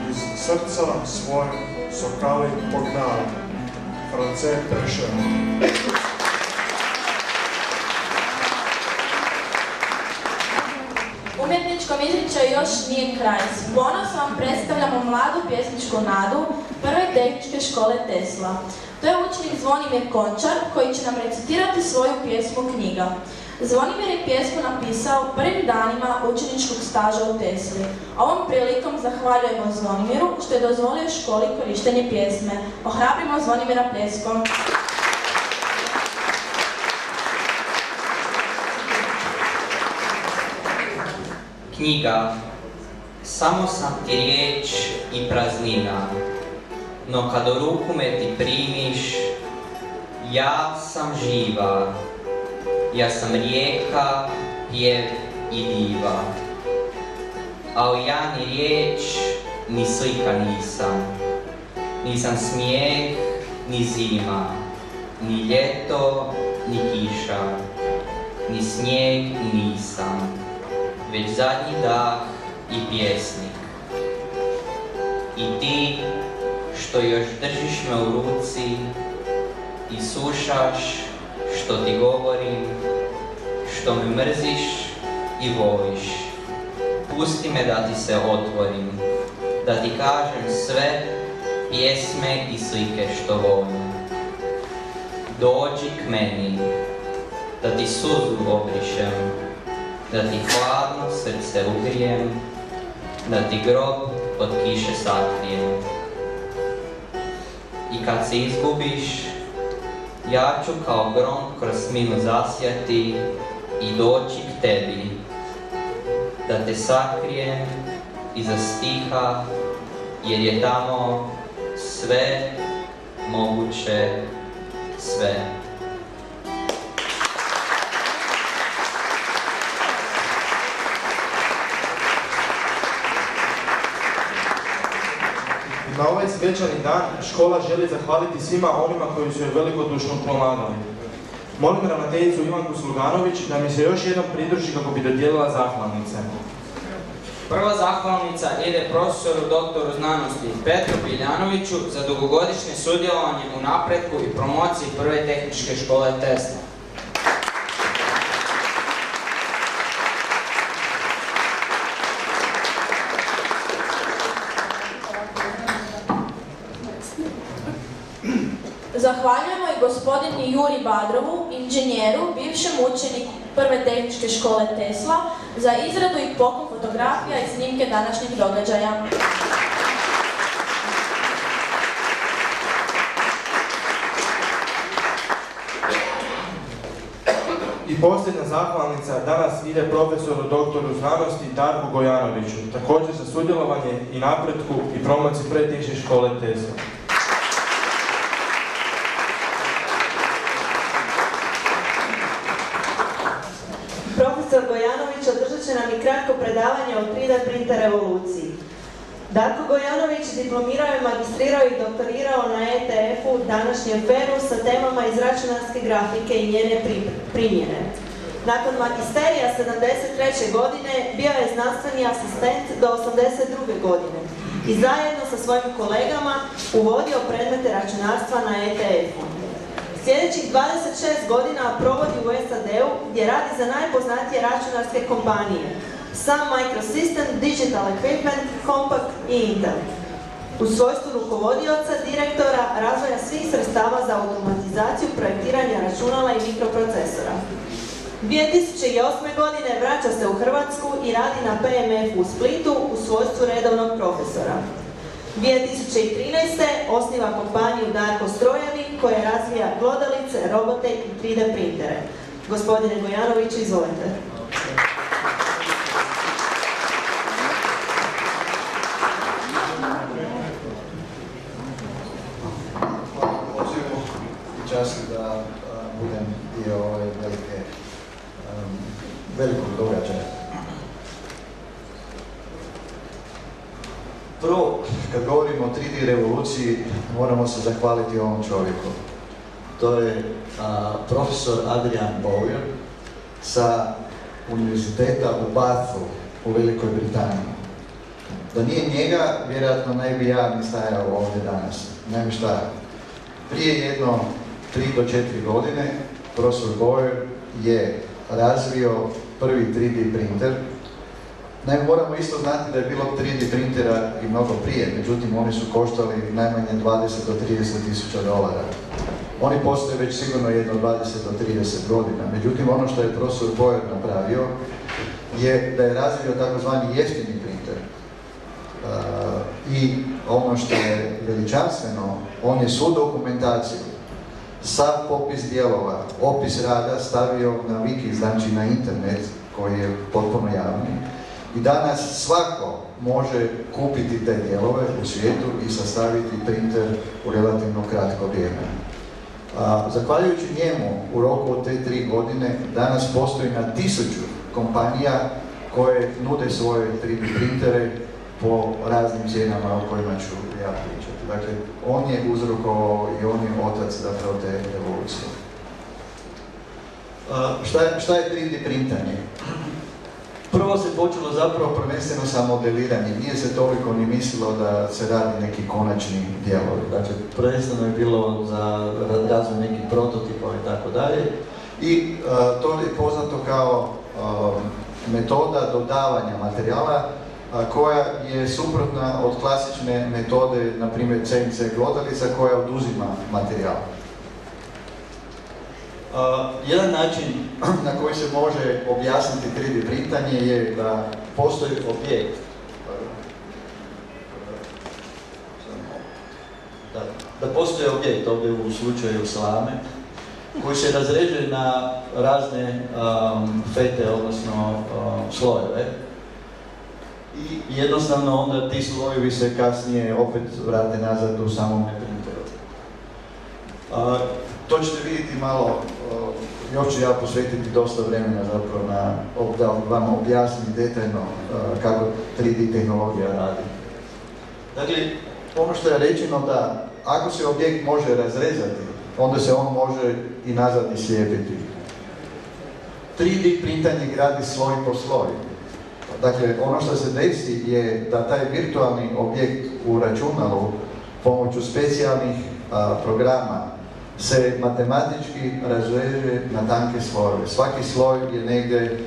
iz srca svoje sokali pognali. France Prešern. nije kraj. S ponosom vam predstavljamo mladu pjesničku nadu Prve tehničke škole Tesla. To je učenik Zvonimir Končar koji će nam recitirati svoju pjesmu Knjiga. Zvonimir je pjesmu napisao u prvim danima učeničkog staža u Tesli. Ovom prilikom zahvaljujemo Zvonimiru što je dozvolio školi korištenje pjesme. Ohrabrimo Zvonimira pljeskom. Knjiga, samo sam ti riječ i praznina, no kad u ruku me ti primiš, ja sam živa, ja sam rijeka, pjev i diva. Ali ja ni riječ, ni slika nisam smijeh, ni zima, ni ljeto, ni kiša, ni snijeg nisam, već zadnji dah i pjesnik. I ti, što još držiš me u ruci i slušaš što ti govorim, što me mrziš i voliš, pusti me da ti se otvorim, da ti kažem sve pjesme i slike što volim. Dođi k meni, da ti suzu obrišem, da ti hladno srce ugrijem, da ti grob od kiše sakrijem. I kad se izgubiš, ja ću kao grom kroz tminu zasjati i doći k tebi, da te sakrijem iza stiha, jer je tamo sve moguće, sve. Na ovaj svečani dan škola želi zahvaliti svima onima koji su joj velikodušno pomagali. Molim ravnateljicu Ivanku Sluganović da mi se još jednom pridruži kako bi dodijelila zahvalnice. Prva zahvalnica ide profesoru doktoru znanosti Petru Biljanoviću za dugogodišnje sudjelovanje u napretku i promociji Prve tehničke škole Tesla. Zahvaljujemo i gospodinu Juri Badrovu, inženjeru, bivšem učeniku Prve tehničke škole Tesla, za izradu i poklon fotografija i snimke današnjih događaja. I posljednja zahvalnica danas ide profesoru doktoru znanosti Darku Gojanoviću, također za sudjelovanje i napretku i promociji Prve tehničke škole Tesla. Profesor Gojanović održat će nam i kratko predavanje o 3D printer revoluciji. Darko Gojanović diplomirao je, magistrirao i doktorirao na ETF-u današnjem FER-u sa temama iz računarske grafike i njene primjene. Nakon magisterija 73. godine bio je znanstveni asistent do 82. godine i zajedno sa svojim kolegama uvodio predmete računarstva na ETF-u. Sljedećih 26 godina provodi u SAD-u gdje radi za najpoznatije računarske kompanije Sun Microsystem, Digital Equipment, Compaq i Intel. U svojstvu rukovodioca, direktora razvoja svih sredstava za automatizaciju projektiranja računala i mikroprocesora. 2008. godine vraća se u Hrvatsku i radi na PMF-u u Splitu u svojstvu redovnog profesora. 2013. osniva kompaniju Darko Strojevi koja razvija glodalice, robote i 3D printere. Gospodine Gojanoviću, izvolite. Čast da budem dio ove velikog događaja. Prvo, kad govorimo o 3D revoluciji, moramo se zahvaliti ovom čovjeku. To je profesor Adrian Bowyer sa univerziteta u Bathu u Velikoj Britaniji. Da nije njega, vjerojatno ne bi ja ni stajao ovdje danas. Naime šta, prije jedno 3 do 4 godine profesor Bowyer je razvio prvi 3D printer Naime, moramo isto znati da je bilo 3D printera i mnogo prije, međutim oni su koštali najmanje 20 do 30 tisuća dolara. Oni postoje već sigurno jedno 20 do 30 godina, međutim ono što je profesor Boyer napravio je da je razvio takozvani jeftini printer. I ono što je veličanstveno, on je svu dokumentaciju, sav popis dijelova, opis rada stavio na wiki, znači na internet, koji je potpuno javni. I danas svako može kupiti te dijelove u svijetu i sastaviti printer u relativno kratko vrijeme. Zahvaljujući njemu, u roku od te 3 godine, danas postoji na 1000 kompanija koje nude svoje 3D printere po raznim cijenama o kojima ću ja pričati. Dakle, on je uzrokovao i on je otac zapravo te revolucije. Šta je 3D printanje? Prvo se počelo zapravo prvenstveno sa modeliranjem. Nije se toliko ni mislilo da se radi neki konačni dijelovi. Dakle, prvenstveno je bilo za razvoj nekih prototipa i tako dalje. I to je poznato kao metoda dodavanja materijala koja je suprotna od klasične metode, na primjer CNC glodalica, koja oduzima materijal. Jedan način na koji se može objasniti 3D printanje je da postoji objekt. Da postoji objekt ovdje u slučaju slame koji se razređuje na razne fete, odnosno slojeve. I jednostavno onda ti slojevi se kasnije opet vrate nazad u samom printeru. To ćete vidjeti malo, još ću ja posvetiti dosta vremena zapravo da vam objasnim detaljno kako 3D tehnologija radi. Dakle, ono što je rečeno da ako se objekt može razrezati, onda se on može i nazad islijepiti. 3D printanje gradi sloj po sloj. Dakle, ono što se desi je da taj virtualni objekt u računalu pomoću specijalnih programa se matematički razreže na tanke slojeve. Svaki sloj je negdje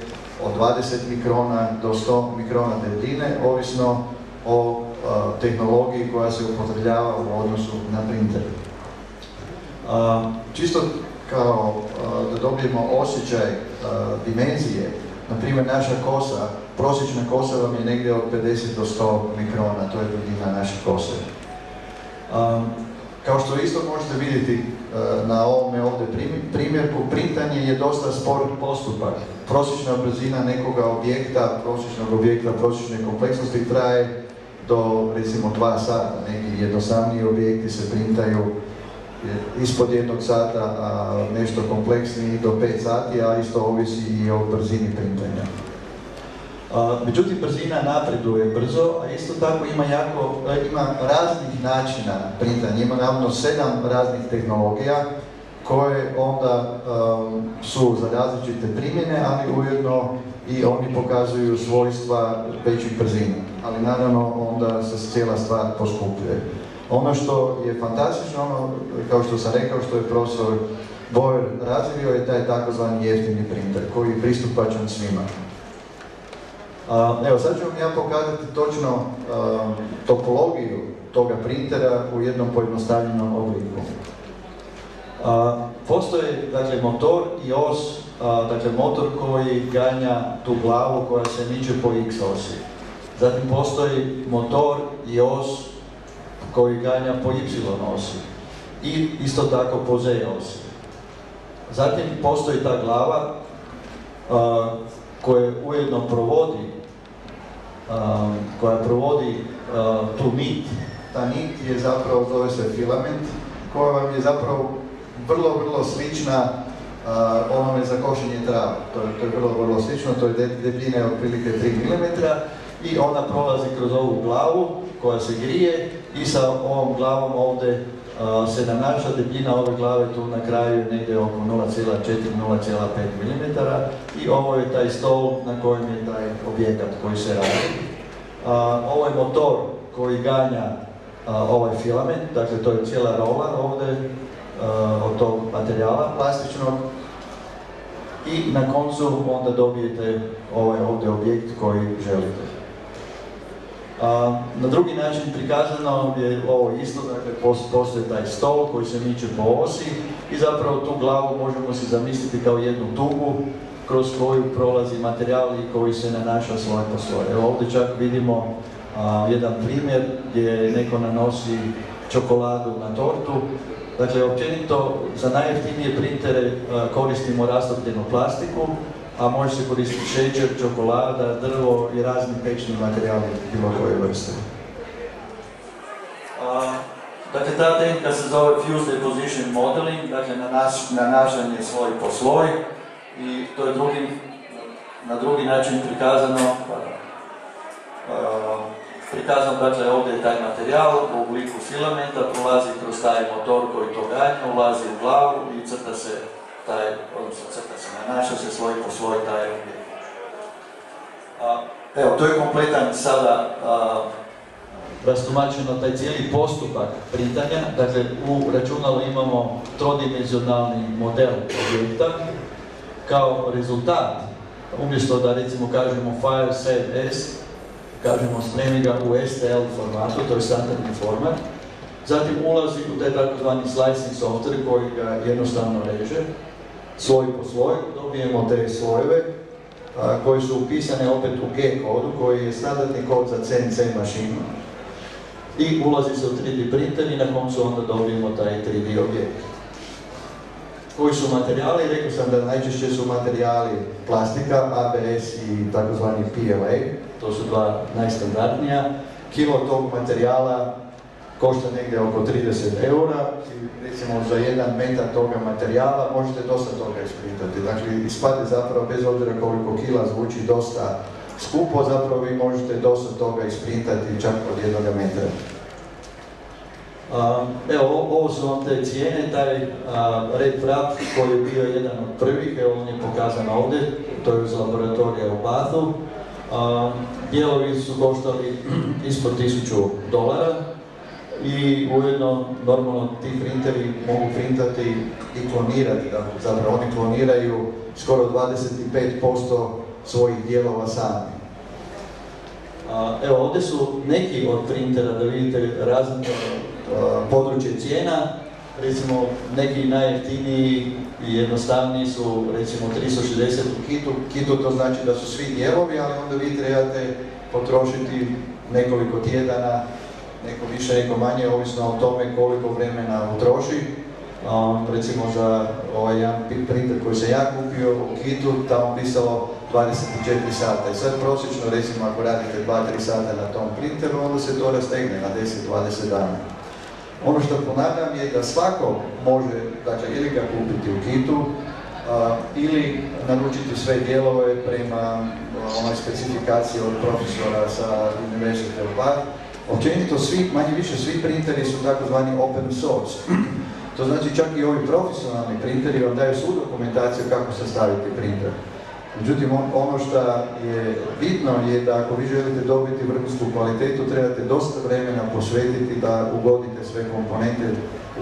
od 20 mikrona do 100 mikrona debljine, ovisno o tehnologiji koja se upotrebljava u odnosu na printer. Čisto kao da dobijemo osjećaj dimenzije, na primjer naša kosa, prosječna kosa vam je negdje od 50 do 100 mikrona, to je duljina naše kose. Kao što isto možete vidjeti na ovome ovdje primjerku, printanje je dosta spor postupak. Prosječna brzina nekoga objekta, prosječne kompleksnosti traje do recimo 2 sata. Neki jednostavniji objekti se printaju ispod 1 sata, a nešto kompleksniji do 5 sati, a isto ovisi i o brzini printanja. Međutim, brzina napreduje brzo, a isto tako ima raznih načina printanja. Ima naravno 7 raznih tehnologija koje onda su za različite primjene, ali ujedno i oni pokazuju svojstva većih brzina. Ali naravno onda se cijela stvar poskupljuje. Ono što je fantastično, kao što sam rekao, što je profesor Boyer razvio, je taj takozvani jeftini printer koji je pristupačan svima. Evo, sad ću vam ja pokazati točno topologiju toga printera u jednom pojednostavljenom obliku. Postoji, dakle, motor i os, dakle, motor koji ganja tu glavu koja se miče po x osi. Zatim postoji motor i os koji ganja po y osi i isto tako po z osi. Zatim postoji ta glava koja ujedno provodi tu nit. Ta nit je zapravo, zove se filament, koja vam je zapravo vrlo slična onome za košenje trava. To je vrlo slično, to je debljine otprilike 3 mm i ona prolazi kroz ovu glavu koja se grije i sa ovom glavom ovdje se nanaša debljina ove glave tu na kraju negdje oko 0,4-0,5 mm i ovo je taj stol na kojem je taj objekat koji se radi. Ovo je motor koji ganja ovaj filament, dakle to je cijela rola ovdje od tog materijala plastičnog i na koncu onda dobijete ovaj ovdje objekt koji želite. Na drugi način prikazano je ovo isto, dakle postoji taj stol koji se miče po osi i zapravo tu glavu možemo si zamisliti kao jednu tubu kroz koju prolazi materijali koji se nanaša sloj po sloj. Evo ovdje čak vidimo jedan primjer gdje neko nanosi čokoladu na tortu. Dakle, općenito za najjeftinije printere koristimo rastopljenu plastiku, a može se koristiti šećer, čokolada, drvo i razni pečni materijali bilo koje vrste. Dakle, ta tehnika se zove Fused Deposition Modeling, dakle nanašanje sloj po sloj, i to je na drugi način prikazano. Dakle, ovdje je taj materijal u obliku filamenta, prolazi kroz taj motor koji to ganja, ulazi u glavu i nanaša se sloj po sloj taj objekt. Evo, to je kompletan sada rastumačeno taj cijeli postupak printanja. Dakle, u računalu imamo trodimenzionalni model objekta. Kao rezultat, umjesto da recimo kažemo file save as, kažemo spremi ga u STL formatu, to je standardni format. Zatim ulazi u taj takozvani slicing software koji ga jednostavno reže, sloj po sloj, dobijemo te slojeve koji su upisane opet u G kodu koji je standardni kod za CNC mašinu. I ulazi se u 3D printer i na koncu onda dobijemo taj 3D objekt. Koji su materijali? Rekao sam da najčešće su materijali plastika, ABS i takozvani PLA, to su dva najstandardnija. Kilo tog materijala košta negdje oko 30 eura i recimo za 1 metar toga materijala možete dosta toga isprintati. Dakle, ispade zapravo, bez obzira koliko kila zvuči dosta skupo, zapravo vi možete dosta toga isprintati čak od 1 metra. Evo, ovo su vam te cijene, taj Red Wrap koji je bio jedan od prvih, evo on je pokazan ovdje, to je iz laboratorija u Bathu. Dijelovi su koštali ispod $1000 i ujedno normalno ti printeri mogu printati i klonirati, zapravo oni kloniraju skoro 25% svojih dijelova sami. Evo, ovdje su neki od printera, da vidite razne područje cijena. Recimo, neki najjeftiniji i jednostavniji su recimo 360 u kitu. Kitu to znači da su svi dijelovi, ali onda vi trebate potrošiti nekoliko tjedana, neko više, neko manje, ovisno o tome koliko vremena utroši. Recimo za ovaj jedan printer koji sam ja kupio u kitu, tamo pisalo 24 sata. I sad prosječno, recimo, ako radite 2-3 sata na tom printeru, onda se to rastegne na 10-20 dana. Ono što ponavljam je da svako može, dakle, ili ga kupiti u kitu, ili naručiti sve dijelove prema onoj specifikaciji od profesora sa University of Bath. Općenito svi, manje više svi printeri su takozvani open source. To znači čak i ovi profesionalni printeri vam daju svu dokumentaciju kako sastaviti printer. Međutim, ono što je bitno je da ako vi želite dobiti vrhunsku kvalitetu, trebate dosta vremena posvetiti da ugodite sve komponente,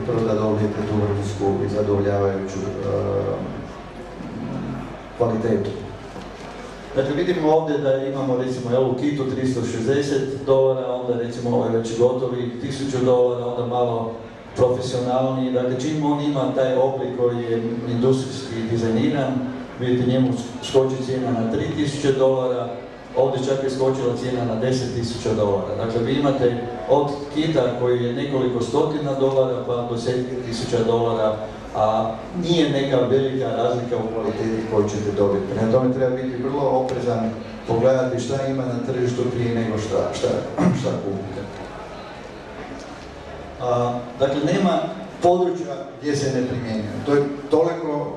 upravo da dobijete tu vrhunsku i zadovoljavajuću kvalitetu. Dakle, vidimo ovdje da imamo recimo u kitu $360, onda recimo ovaj već gotovi $1000, onda malo profesionalni. Dakle, čim on ima taj oblik koji je industrijski dizajniran, vidite, njemu skoči cijena na $3000, ovdje čak je skočila cijena na $10.000. Dakle, vi imate od kita koji je nekoliko stotina dolara pa do $10.000, a nije neka velika razlika u kvaliteti koju ćete dobiti. Prema tome treba biti vrlo oprezan, pogledati šta ima na tržištu prije nego šta kupite. Dakle, nema područja gdje se ne primjenjuje. To je toliko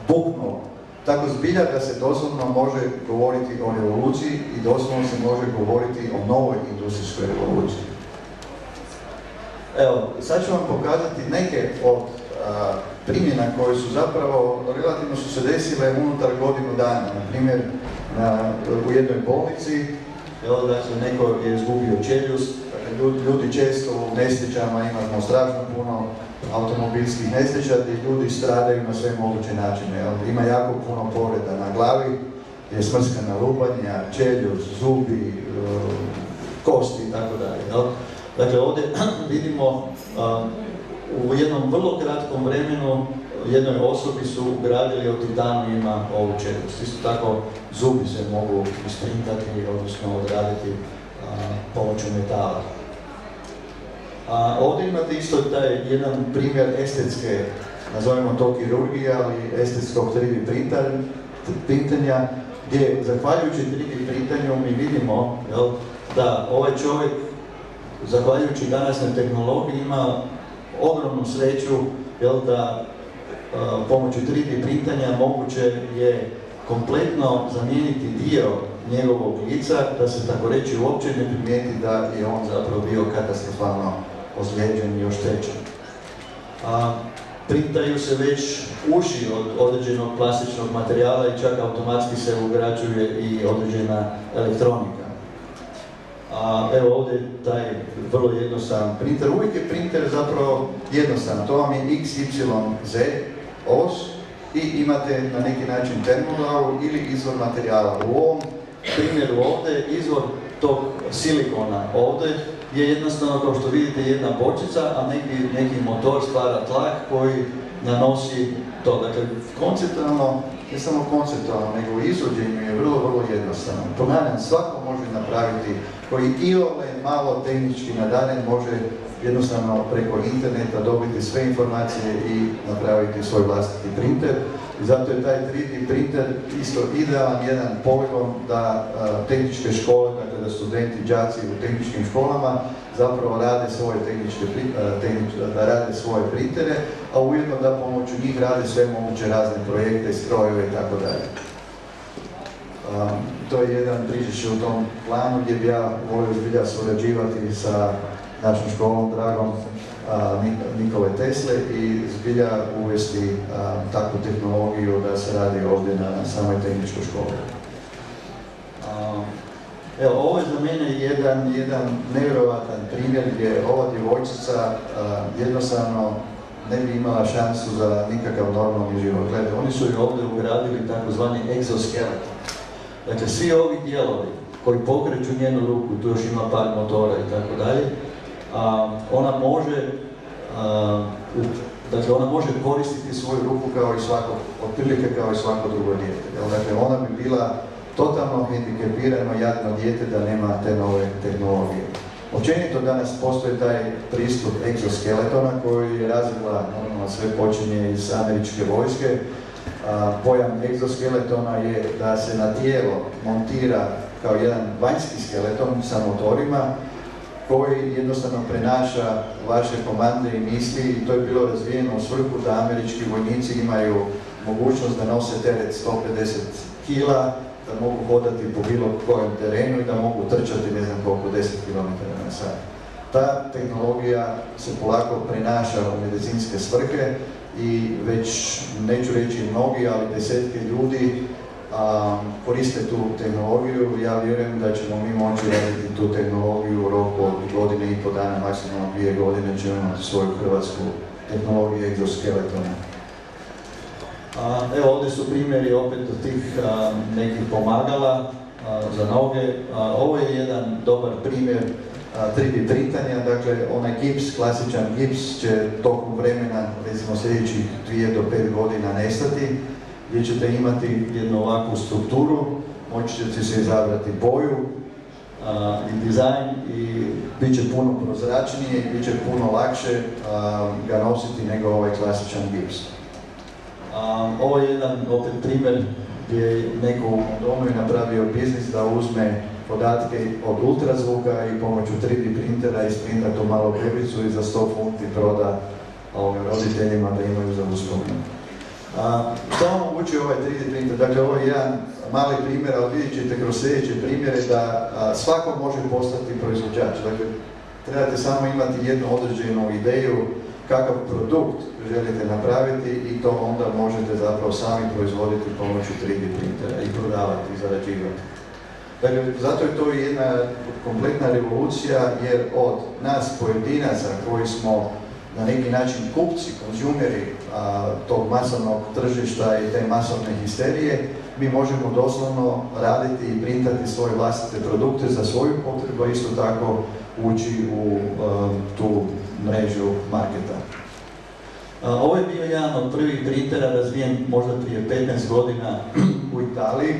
buknulo, tako zbilja da se doslovno može govoriti o revoluciji i doslovno se može govoriti o novoj industrijskoj revoluciji. Evo, sad ću vam pokazati neke od primjena koje su zapravo, relativno su se desile unutar godinu dana. Na primjer, u jednoj bolnici, dakle, neko je izgubio čeljust, dakle, ljudi često u nesrećama, imamo strašno puno automobilskih nesreća gdje ljudi stradaju na sve moguće načine. Ima jako puno povreda na glavi, je smrskana lubanja, čeljuz, zubi, kosti i tako dalje. Dakle, ovdje vidimo u jednom vrlo kratkom vremenu jednoj osobi su ugradili od titanu ima ovu čeljust. Isto tako zubi se mogu isprintati, odnosno odraditi pomoću metala. Ovdje imate isto taj jedan primjer estetske, nazovimo to kirurgije, ali estetskog 3D printanja, gdje zahvaljujući 3D printanju mi vidimo da ovaj čovjek, zahvaljujući današnjoj tehnologiji, ima ogromnu sreću da pomoću 3D printanja moguće je kompletno zamijeniti dio njegovog lica, da se tako reći uopće ne primijeti da je on zapravo bio katastrofalno ozlijeđen i oštećen. Printaju se već uši od određenog plastičnog materijala i čak automatski se ugrađuje i određena elektronika. Evo ovdje taj vrlo jednostavan printer. Uvijek je printer zapravo jednostavan. To vam je XYZ os i imate na neki način termoglavu ili izvor materijala. U ovom primjeru ovdje izvor tog silikona ovdje je jednostavno, kao što vidite, jedna bočica, a neki motor stvara tlak koji nanosi to. Dakle, konceptualno, ne samo konceptualno, nego u izvođenju je vrlo jednostavno. Ponavljam, svako može napraviti, koji iole malo tehnički nadaren, može jednostavno preko interneta dobiti sve informacije i napraviti svoj vlastiti printer. I zato je taj 3D printer isto idealan jedan poligon da tehničke škole, dakle da studenti, đaci u tehničkim školama zapravo rade svoje da rade svoje printere, a ujedno da pomoću njih rade sve moguće razne projekte, strojeve i tako dalje. To je jedan pričišće u tom planu gdje bi ja volio zbilja surađivati sa našom školom dragom Nikole Tesle i zbilja uvesti takvu tehnologiju da se radi ovdje na samoj tehničkoj školi. Evo, ovo je za mene jedan nevjerovatan primjer gdje ova djevojčica jednostavno ne bi imala šansu za nikakav normalni život. Gledajte, oni su ju ovdje ugradili takozvani egzoskeleton. Dakle, svi ovi dijelovi koji pokreću njenu ruku, tu još ima par motora i tako dalje, ona može koristiti svoju ruku kao i svako, otprilike kao i svako drugo dijete. Dakle, ona bi bila totalno hendikepirano jadno dijete da nema te nove tehnologije. Općenito danas postoji taj pristup egzoskeletona koji je razvila, normalno sve počinje iz američke vojske. Pojam egzoskeletona je da se na tijelo montira kao jedan vanjski skeleton sa motorima koji jednostavno prenaša vaše komande i misli i to je bilo razvijeno u svrhu da američki vojnici imaju mogućnost da nose teret 150 kila, da mogu hodati po bilo kojem terenu i da mogu trčati ne znam koliko 10 km na sat. Ta tehnologija se polako prenaša u medicinske svrhe i već, neću reći mnogi, ali desetke ljudi koriste tu tehnologiju. Ja vjerujem da ćemo mi moći raditi tu tehnologiju u roku od godine i po dana, maksimalno 2 godine ćemo imati svoju hrvatsku tehnologiju egzoskeletona. Evo ovdje su primjeri opet od tih nekih pomagala za noge. Ovo je jedan dobar primjer 3D printanja, dakle onaj gips, klasičan gips će tokom vremena, recimo sljedećih 2 do 5 godina nestati, gdje ćete imati jednu ovakvu strukturu, moći ćete se izabrati boju i dizajn i bit će puno prozračnije i bit će puno lakše ga nositi nego ovaj klasičan gips. Ovo je jedan opet primjer gdje je neko u domu je napravio biznis da uzme podatke od ultrazvuka i pomoću 3D printera isprinta tu malu bebicu i za 100 funti proda roditeljima da imaju za uspomenu. Što omogućuje ovaj 3D printer? Dakle, ovo je jedan mali primjer, ali vidjet ćete kroz sljedeće primjere da svako može postati proizvođač. Dakle, trebate samo imati jednu određenu ideju kakav produkt želite napraviti i to onda možete zapravo sami proizvoditi pomoću 3D printera i prodavati i zarađivati. Dakle, zato je to jedna kompletna revolucija, jer od nas pojedinaca koji smo na neki način kupci, konzumeri tog masovnog tržišta i te masovne histerije, mi možemo doslovno raditi i printati svoje vlastite produkte za svoju potrebu, a isto tako ući u tu mrežu marketa. Ovo je bio jedan od prvih printera razvijen možda prije 15 godina u Italiji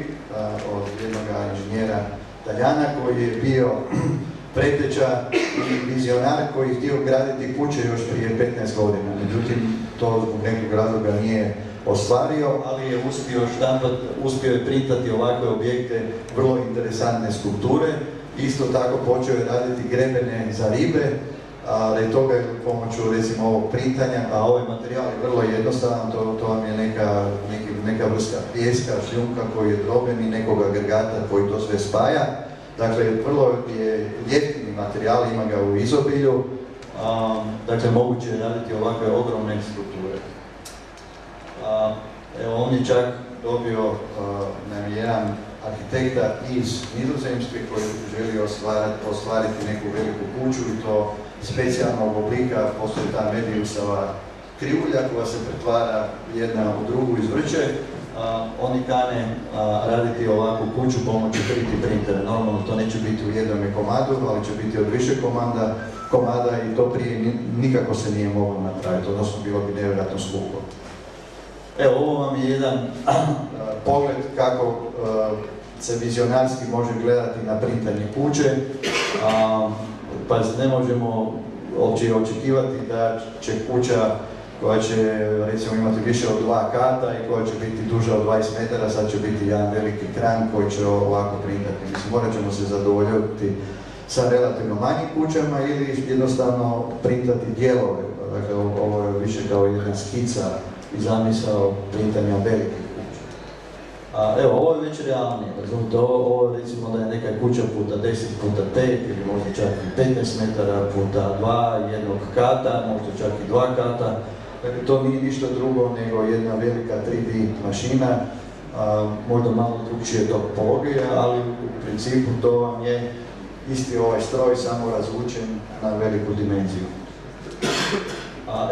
od jednog inženjera Taljana koji je bio preteča i vizionar koji je htio graditi kuće još prije 15 godina. Međutim, to zbog nekog razloga nije ostvario, ali je uspio je printati ovakve objekte, vrlo interesantne skulpture. Isto tako počeo je raditi grebene za ribe, ali toga je pomoću recimo ovog printanja, a ovaj materijal je vrlo jednostavan, to vam je neka vrsta pijeska, šljunka koji je droben i nekog agregata koji to sve spaja. Dakle, vrlo je jeftini materijal, ima ga u izobilju, dakle moguće je raditi ovakve ogromne strukture. Evo, on je čak dobio nam jedan arhitekta iz Nizozemske koji želi ostvariti neku veliku kuću i to specijalnog oblika, postoji ta Mediusova krivulja koja se pretvara jedna u drugu izvrće. Oni kane raditi ovakvu kuću pomoću 3D printera. Normalno to neće biti u jednom komadu, ali će biti od više komada i to prije nikako se nije moglo napraviti, odnosno bilo bi nevjerojatno skupo. Evo, ovo vam je jedan pogled kako se vizionarski može gledati na printanje kuće. Pa ne možemo uopće očekivati da će kuća koja će recimo imati više od 2 kata i koja će biti duža od 20 metara, sad će biti jedan veliki kran koji će ovako printati. Mislim, morat ćemo se zadovoljiti sa relativno manjim kućama ili jednostavno printati dijelove. Dakle, ovo je više kao jedna skica i zamisao printanja velikih kuća. Evo, ovo je već realnije. Razumite, ovo recimo da je neka kuća puta 10 puta 5 ili možda čak i 15 metara puta 2 jednog kata, možda čak i 2 kata. Dakle, to nije ništa drugo nego jedna velika 3D mašina, možda malo drugčije topologija, ali u principu to vam je isti ovaj stroj, samo razvučen na veliku dimenziju.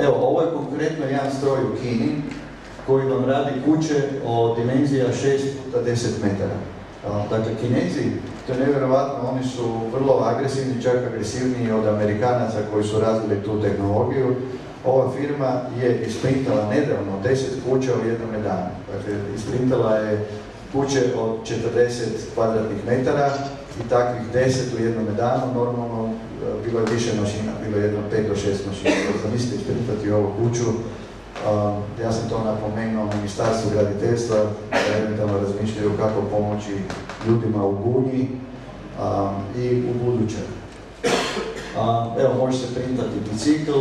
Evo, ovo je konkretno jedan stroj u Kini koji vam radi kuće o dimenzija 6 puta 10 metara. Dakle, Kinezi, to je nevjerovatno, oni su vrlo agresivni, čak agresivniji od Amerikanaca koji su razvili tu tehnologiju. Ova firma je isprintala nedavno 10 kuća u jednom danu. Dakle, isprintala je kuće od 40 kvadratnih metara i takvih 10 u jednom danu. Normalno, bilo je više mašina, bilo je jedno 5 do 6 mašina. Zamislite isprintati ovu kuću. Ja sam to napomenuo Ministarstvu graditeljstva, da eventualno razmišljaju kako pomoći ljudima u Gunji i u buduće. Evo, može se printati bicikl,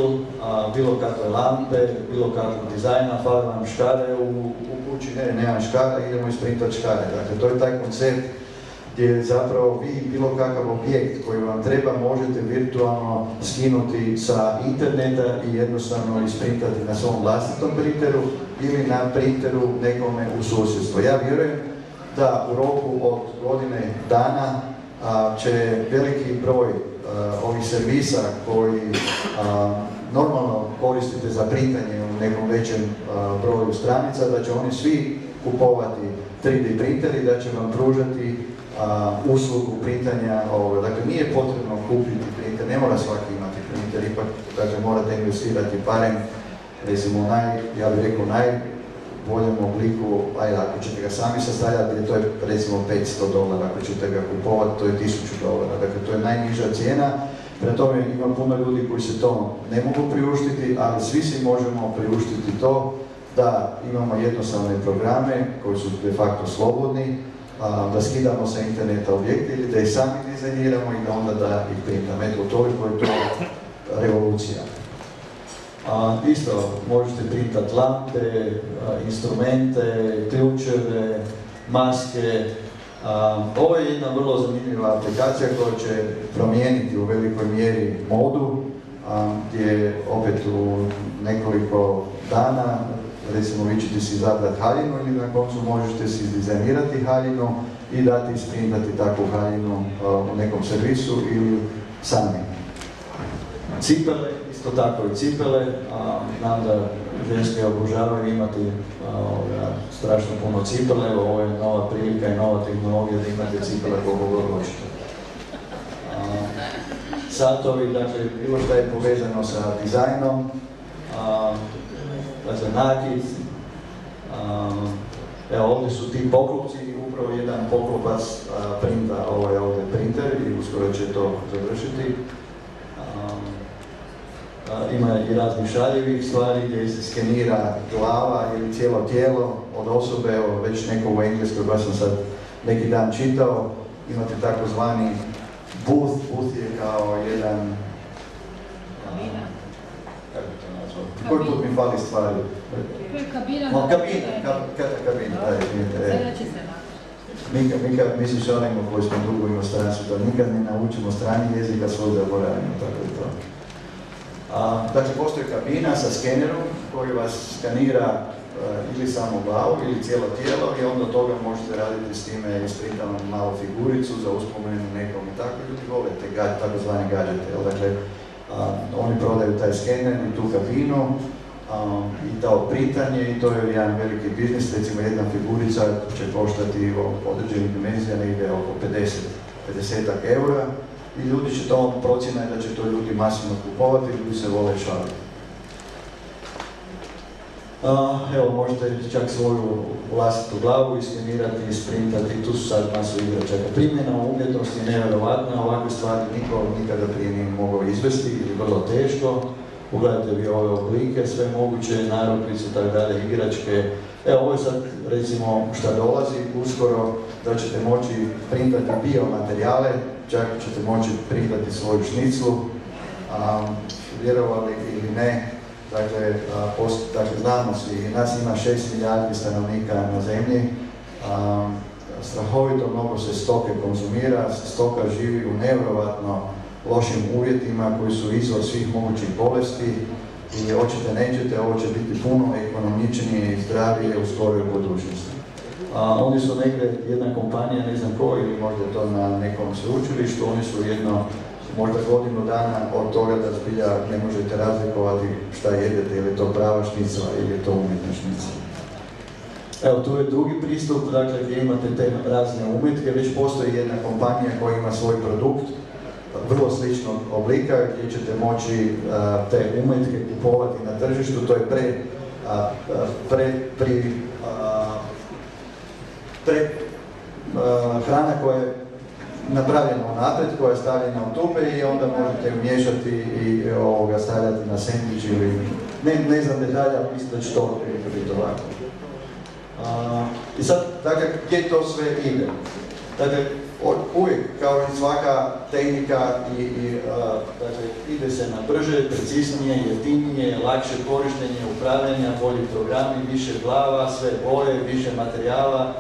bilo kakve lampe, bilo kakvog dizajna, fali vam škare u kući, nema škara, idemo isprintati škare. Dakle, to je taj koncept gdje zapravo vi bilo kakav objekt koji vam treba možete virtualno skinuti sa interneta i jednostavno isprintati na svom vlastitom printeru ili na printeru nekome u susjedstvu. Ja vjerujem da u roku od godine dana će veliki broj ovih servisa koji normalno koristite za printanje u nekom većem broju stranica, da će oni svi kupovati 3D printer i da će vam pružati uslugu printanja. Dakle, nije potrebno kupiti printer, ne mora svaki imati printer, ipak dakle, morate investirati barem, recimo, ja bih rekao najboljem obliku, ajde, ako ćete ga sami sastavljati, to je recimo $500, ako ćete ga kupovati, to je $1000, dakle, to je najniža cijena. Prema tome, ima puno ljudi koji se to ne mogu priuštiti, ali svi si možemo priuštiti to da imamo jednostavne programe koji su de facto slobodni, da skidamo sa interneta objekte ili da ih sami dizajniramo i da onda da ih printamo. Eto, toliko je to revolucija. Isto možete printati lampe, instrumente, ključeve, maske. Ovo je jedna vrlo zanimljiva aplikacija koja će promijeniti u velikoj mjeri modu, gdje opet u nekoliko dana recimo vi ćete si izabrati haljinu ili na koncu možete si dizajnirati haljinu i dati isprintati takvu haljinu u nekom servisu ili sami. Cipele, isto tako i cipele, znam da ženske obožavaju imati strašno puno cipele, evo ovo je nova prilika i nova tehnologija da imate cipele koliko god hoćete. Satovi, dakle, bilo što je povezano sa dizajnom, dakle, nakit, evo ovdje su ti poklopci, upravo jedan poklopac printa, ovo je ovdje printer i uskoro će to završiti. Ima i raznih šaljivih stvari gdje se skenira glava ili cijelo tijelo od osobe, evo već neko u engleskoj koja sam sad neki dan čitao, imate takozvani booth, booth je kao jedan... kako to nazvati? Koji put mi fali stvari? Kabina. Mi su se onima koji smo dugo u inostranstvu, da nikad ne naučimo strani jezika, svoj zaboravimo, tako je to. Dakle, postoji kabina sa skenerom koji vas skanira ili samo glavu ili cijelo tijelo i onda od toga možete raditi s time isprintanu malu figuricu za uspomenu nekom i tako. Ljudi vole te takozvane gadžete. Dakle, oni prodaju taj skener i tu kabinu i to printanje i to je jedan veliki biznis. Recimo jedna figurica će koštati u određenih dimenzija negdje oko 50 eura. I ljudi će to, procjena je da će to ljudi masivno kupovati, ljudi se vole šaliti. Evo, možete čak svoju vlastitu glavu iskenirati, isprintati, tu su sad masu igračaka. Primjena umjetnosti je nevjerovatna, ovakve stvari niko nikada prije nije mogao izvesti ili vrlo teško. Pogledajte vi ove oblike, sve moguće, narukvice, tako dalje, igračke. Evo, ovo je sad, recimo, šta dolazi uskoro, da ćete moći printati biomaterijale, čak ćete moći printati svoju šniclu, vjerovali ili ne, dakle, znamo svi, nas ima 6 milijardi stanovnika na zemlji, strahovito mnogo se stoke konzumira, stoka živi u nevjerovatno lošim uvjetima koji su izvor svih mogućih bolesti i hoćete nećete, ovo će biti puno ekonomičnije i zdravije u skoroj budućnosti. Oni su negdje, jedna kompanija, ne znam ko, ili možda to na nekom sveučilištu, oni su možda godinu dana od toga da zbilja ne možete razlikovati šta jedete, ili je to prava šnica ili je to umjetna šnica. Evo, tu je drugi pristup, dakle, gdje imate te razne umjetke, već postoji jedna kompanija koja ima svoj produkt, vrlo sličnog oblika, gdje ćete moći te umjetke kupovati na tržištu, to je hrana koja je napravljena unaprijed, koja je stavljena u tube i onda možete ju miješati i stavljati na sendvič ili ne znam detalja, mislim da će to biti ovako. I sad, dakle, gdje to sve ide? Dakle, uvijek, kao i svaka tehnika, dakle, ide se na brže, preciznije, jeftinije, lakše korištenje, upravljanja, bolji programi, više glava, sve boje, više materijala,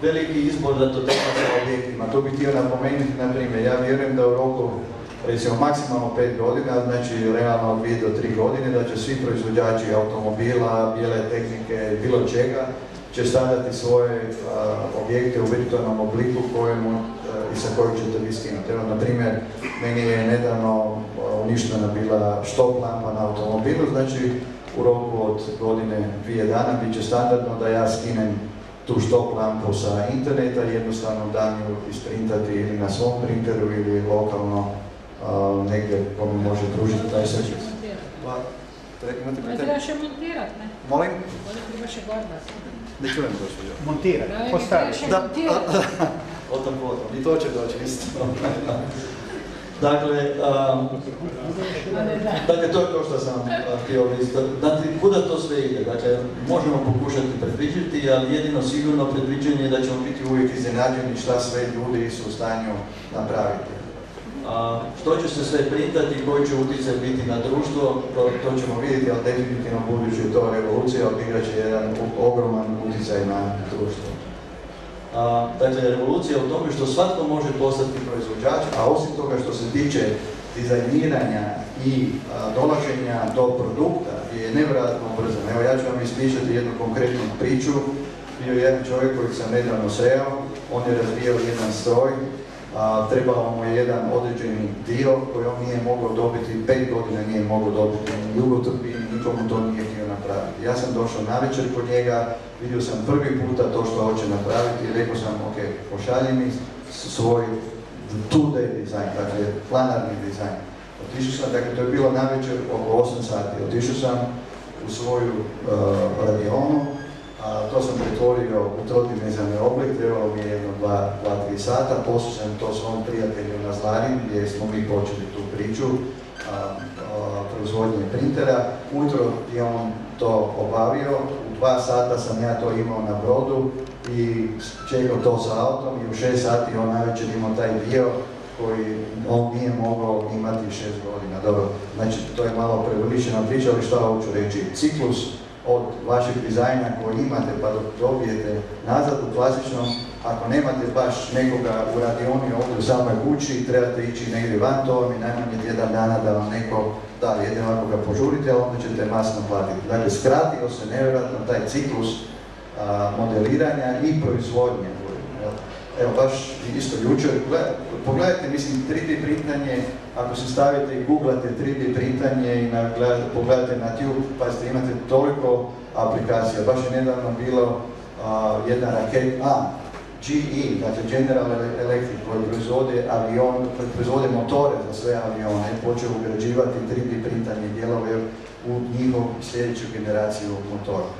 veliki izbor datoteka sa objektima. To bih htio napomenuti, na primjer, ja vjerujem da u roku, recimo, maksimalno 5 godina, znači realno 2 do 3 godine, da će svi proizvođači automobila, bijele tehnike, bilo čega, će stavljati svoje objekte u virtualnom obliku i sa kojeg ćete vi skinuti. Evo, na primjer, meni je nedavno uništena bila štop lampa na automobilu, znači u roku od godine 2 dana bit će standardno da ja skinem tu štop lampu sa interneta i jednostavno dam ju isprintati ili na svom printeru ili lokalno negdje ko mi može pružiti taj servis. Ne trebaš je montirat, ne? Molim? Ovdje trebaš je gordat. Ne čujem gospođo. Montirat, postaviti. Potom, i to će doći isto. Dakle, to je to što sam htio isto. Dakle, kuda to sve ide? Dakle, možemo pokušati predviđati, ali jedino sigurno predviđenje je da ćemo biti uvijek iznenađeni šta sve ljudi su u stanju napraviti. Što će se sve printati, koji će utjecaj biti na društvo, to ćemo vidjeti, ali definitivno budući je to revolucija, odigrat će jedan ogroman utjecaj na društvo. Dakle, revolucija u tome što svatko može postati proizvođač, a osim toga što se tiče dizajniranja i dolaženja do produkta, je nevjerojatno ubrzana. Evo ja ću vam ispričati jednu konkretnu priču. Bio je jedan čovjek koji sam nedavno sreo, on je razvijao jedan stroj, trebao mu je jedan određeni dio koji on nije mogao dobiti, 5 godina nije mogao dobiti, ni jugoturbini, nikomu to nije htio napraviti. Ja sam došao navečer kod njega, vidio sam prvi puta to što hoće napraviti i rekao sam, ok, pošalji mi svoj 2D dizajn, dakle planarni dizajn. Otišao sam, dakle to je bilo navečer oko 8 sati, otišao sam u svoju radionu, to sam pretvorio u trodimenzionalni oblik, trebalo mi je jedno 2-3 sata, poslao sam to svom prijatelju na Zlarin gdje smo mi počeli tu priču proizvodnje printera. Ujutro je on to obavio, u 2 sata sam ja to imao na brodu i čekao to sa autom i u 6 sati on navečer imao taj dio koji on nije mogao imati 6 godina. Dobro, znači to je malo preveličena priča, ali šta hoću reći? Ciklus od vašeg dizajna koji imate pa dok dobijete nazad u klasičnom, ako nemate baš nekoga u radioni ovdje u samoj kući, trebate ići negdje van, to vam je najmanje tjedan dana da vam neko da, jedino ako ga požurite, ali onda ćete masno platiti. Dakle, skratio se nevjerojatno taj ciklus modeliranja i proizvodnje. Evo, baš isto jučer, pogledajte, mislim, 3D printanje, ako se stavite i googlate 3D printanje i pogledate na Tube, pa imate toliko aplikacija. Baš je nedavno bilo jedna raketa, GE, dakle General Electric, koji proizvode motore za sve avione, počeo ugrađivati 3D printanje dijelove u njihovu sljedeću generaciju motora.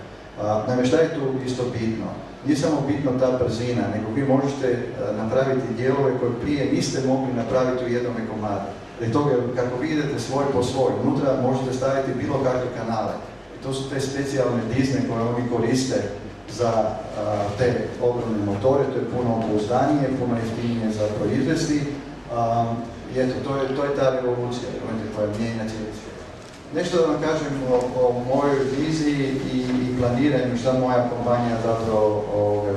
Naime, šta je tu isto bitno? Nije samo bitno ta brzina, nego vi možete napraviti dijelove koje prije niste mogli napraviti u jednom komadu. Jer toga, kako vidite svoj po svoj, unutra možete staviti bilo kakve kanale. I to su te specijalne dizne koje oni koriste za te ogromne motore, to je puno pouzdanije, puno jeftinije za proizvesti. I eto, to je ta revolucija koja mijenja cijeli svijet. Nešto da vam kažem o mojoj viziji i planiranju šta moja kompanija zapravo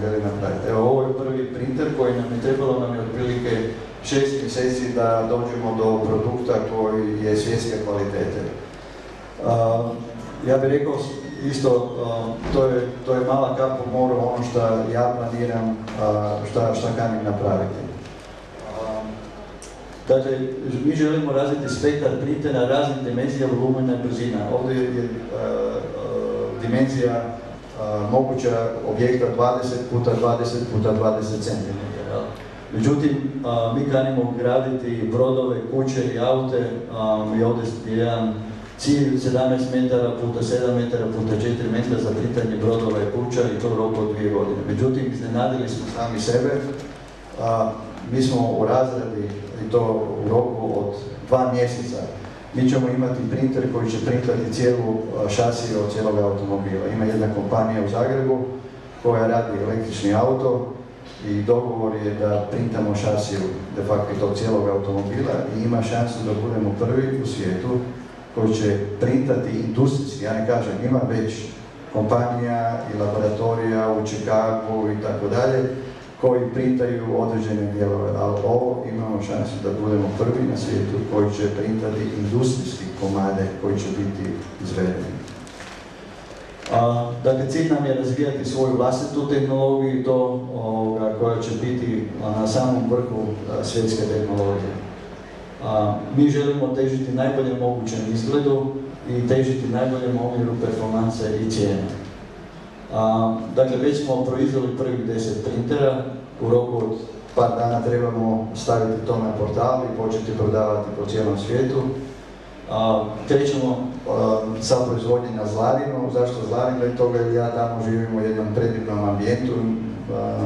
želi napraviti. Evo, ovo je prvi printer koji nam je trebalo otprilike 6 mjeseci da dođemo do produkta koji je svjetske kvalitete. Ja bih rekao isto, to je mala kap u moru ono što ja planiram, šta kanim napraviti. Dakle, mi želimo razviti spektar printera raznih dimenzija, volumena i brzina. Ovdje je dimenzija moguća objekta 20 puta 20 puta 20 cm. Međutim, mi kanimo graditi brodove, kuće i aute i ovdje je jedan cilj 17 metara puta 7 metara puta 4 metra za printanje brodova i kuća i to u roku od 2 godine. Međutim, iznenadili smo sami sebe. Mi smo u razradi i to u roku od 2 mjeseca. Mi ćemo imati printer koji će printati cijelu šasiju od cijelog automobila. Ima jedna kompanija u Zagrebu koja radi električni auto i dogovor je da printamo šasiju de facto tog cijelog automobila i ima šansu da budemo prvi u svijetu koji će printati industrijski. Ja ne kažem, ima već kompanija i laboratorija u Chicagu i tako dalje koji printaju određene dijelove, ali ovo imamo šansu da budemo prvi na svijetu koji će printati industrijski komade koji će biti izvedeni. Dakle, cilj nam je razvijati svoju vlastitu tehnologiju i to koja će biti na samom vrhu svjetske tehnologije. Mi želimo težiti najboljem mogućem izgledu i težiti najboljem omjeru performanse i cijene. Dakle, već smo proizveli prvih 10 printera, u roku od par dana trebamo staviti to na portal i početi prodavati po cijelom svijetu. Krećemo sa proizvodnje na Zlarinu. Zašto Zlarin? Zbog toga jer ja tamo živim u jednom predivnom ambijentu,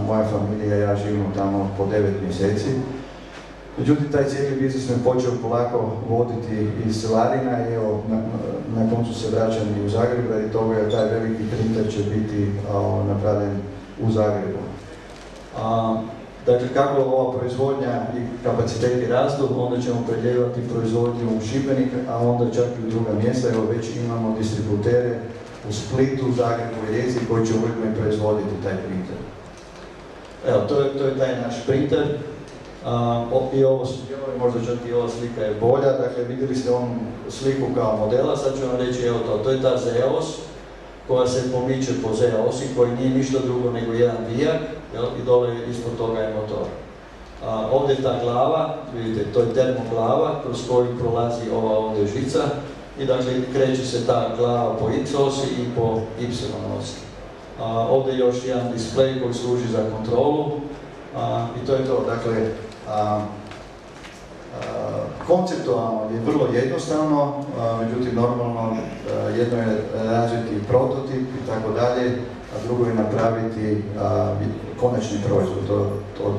moja familija i ja živimo tamo po 9 mjeseci. Međutim, taj cijeli biznis me počeo polako voditi iz Zlarina i evo, na koncu se vraćam i u Zagrebu, radi toga jer taj veliki printer će biti napravljen u Zagrebu. Dakle, kako ova proizvodnja i kapaciteti rastu, onda ćemo preljevati proizvodnju u Šibenik, a onda čak i u druga mjesta. Evo, već imamo distributere u Splitu, Zagrebu i Rijeci koji će ujedno i proizvoditi taj printer. Evo, to je taj naš printer. I ovo su dijelovi, možda čak i ova slika je bolja, dakle vidjeli ste onu sliku kao modela, sad ću vam reći evo to je ta zeos koja se pomiče po zeosi, koji nije ništa drugo nego jedan vijak, i dole ispod toga je motor. Ovdje je ta glava, vidite, to je termoglava kroz koju prolazi ova ovdje žica i dakle kreće se ta glava po x osi i po y osi. Ovdje je još jedan displej koji služi za kontrolu i to je to. Dakle, konceptualno je vrlo jednostavno, međutim normalno jedno je razviti prototip i tako dalje, a drugo je napraviti konačni proizvod. Od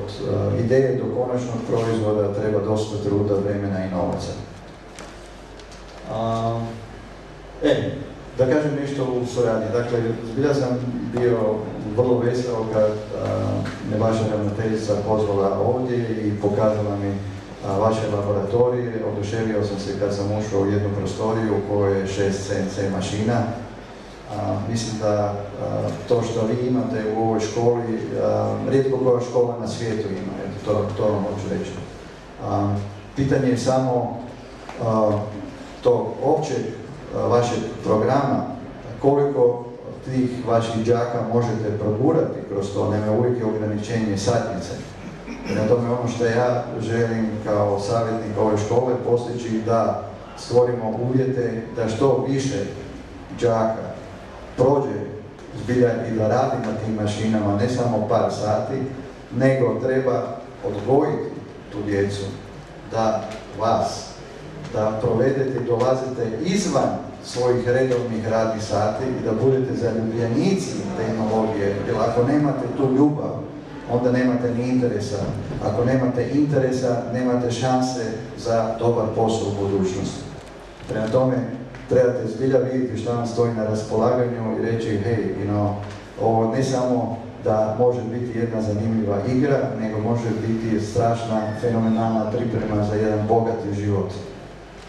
ideje do konačnog proizvoda treba dosta truda, vremena i novaca. Da kažem nešto u suradnji. Dakle, zbilja sam bio vrlo veseo kad me vaša ravnateljica pozvala ovdje i pokazala mi vaše laboratorije. Oduševio sam se kad sam ušao u jednu prostoriju u kojoj je 6 CNC mašina. Mislim da to što vi imate u ovoj školi, rijetko koja škola na svijetu ima, to vam hoću reći. Pitanje je samo tog općeg vašeg programa, koliko tih vaših đaka možete progurati kroz to, nema uvijek je ograničenje satnice. Na tome ono što ja želim kao savjetnik ove škole postići da stvorimo uvjete da što više đaka prođe zbilja i da radi na tim mašinama ne samo par sati, nego treba odgojiti tu djecu da da provedete i dolazite izvan svojih redovnih radnih sati i da budete zaljubljenici tehnologije, jer ako nemate tu ljubav, onda nemate ni interesa. Ako nemate interesa, nemate šanse za dobar posao u budućnosti. Prema tome, trebate zbilja vidjeti što vam stoji na raspolaganju i reći, hej, ovo ne samo da može biti jedna zanimljiva igra, nego može biti strašna, fenomenalna priprema za jedan bogati život.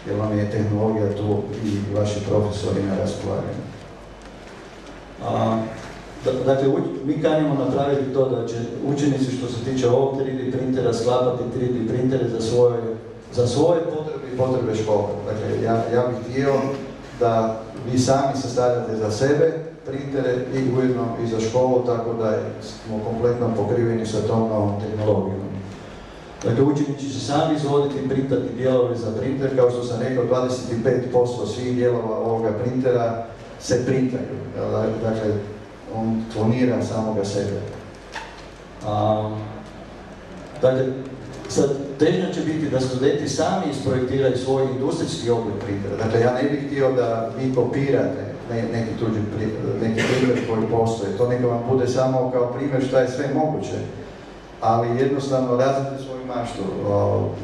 Jer vam je tehnologija tu i vaši profesori na raspolaganju. Dakle, mi kanimo napraviti to da će učenici što se tiče ovog 3D printera sklapati 3D printere za svoje potrebe i potrebe škole. Dakle, ja bih htio da vi sami sastavljate za sebe printere i ujedno i za školu, tako da smo kompletno pokriveni sa tom novom tehnologijom. Dakle, učenici će sami izvoditi i printati dijelove za printer. Kao što sam rekao, 25% svih dijelova ovoga printera se printaju. Dakle, on klonira samoga sebe. Dakle, sad, težnja će biti da studenti sami isprojektiraju svoj industrijski oblik printera. Dakle, ja ne bih htio da vi kopirate neki tuđi printer koji postoji. To neka vam bude samo kao primjer šta je sve moguće. Ali jednostavno razvijete svoju maštu,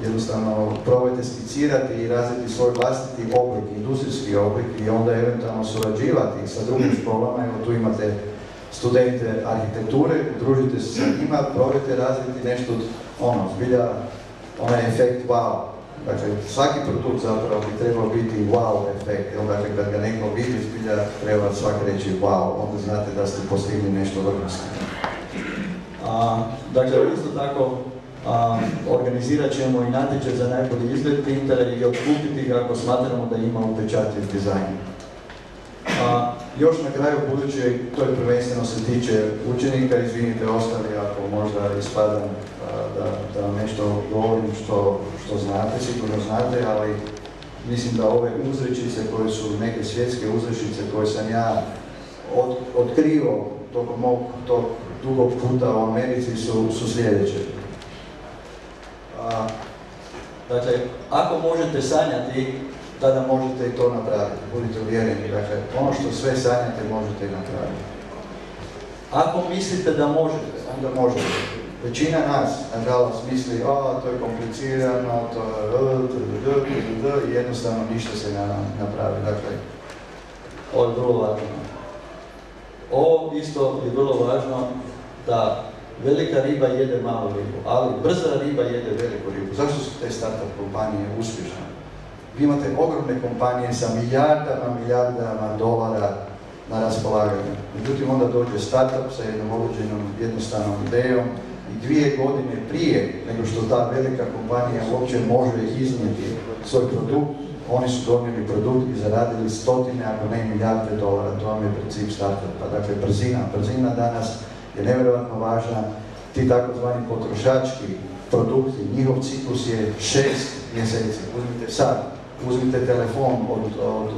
jednostavno probajte skicirati i razviti svoj vlastiti oblik, industrijski oblik i onda eventualno surađivati sa drugim školama. Evo tu imate studente arhitekture, udružite se sa njima, probajte razviti nešto zbilja, onaj efekt wow. Dakle, svaki produkt zapravo bi trebao biti wow efekt, dakle kad ga neko vidi zbilja treba svak reći wow, onda znate da ste postigli nešto vrhunsko. Dakle, isto tako organizirat ćemo i natječaj za najbolji izgled printera i otkupiti ga ako smatramo da ima upečatljiv dizajn. Još na kraju, budući to je prvenstveno se tiče učenika, izvinite ostali ako možda ispadam da vam nešto govorim što znate, sigurno znate, ali mislim da ove uzrečice koje su neke svjetske uzrečice koje sam ja otkrio tokom mog tog dugog puta u Americi su sljedeće. Dakle, ako možete sanjati, tada možete i to napraviti, budite uvjereni. Dakle, ono što sve sanjate možete i napraviti. Ako mislite da možete, onda možete. Većina nas, nažalost, misli, to je komplicirano, to je i jednostavno ništa se ne napravi. Dakle, ovo je vrlo važno. Ovo isto je vrlo važno da velika riba jede malu ribu, ali brza riba jede veliku ribu. Zašto su te startup kompanije uspješne? Vi imate ogromne kompanije sa milijardama dolara na raspolaganju. Međutim, onda dođe startup sa jednom određenom jednostavnom idejom i 2 godine prije nego što ta velika kompanija uopće može iznijeti svoj produkt, oni su donijeli produkt i zaradili stotine, ako ne milijarde dolara. To vam je princip startupa. Dakle, brzina danas je nevjerojatno važna. Ti takozvani potrošački produkti, njihov ciklus je 6 mjeseci. Uzmite sad, uzmite telefon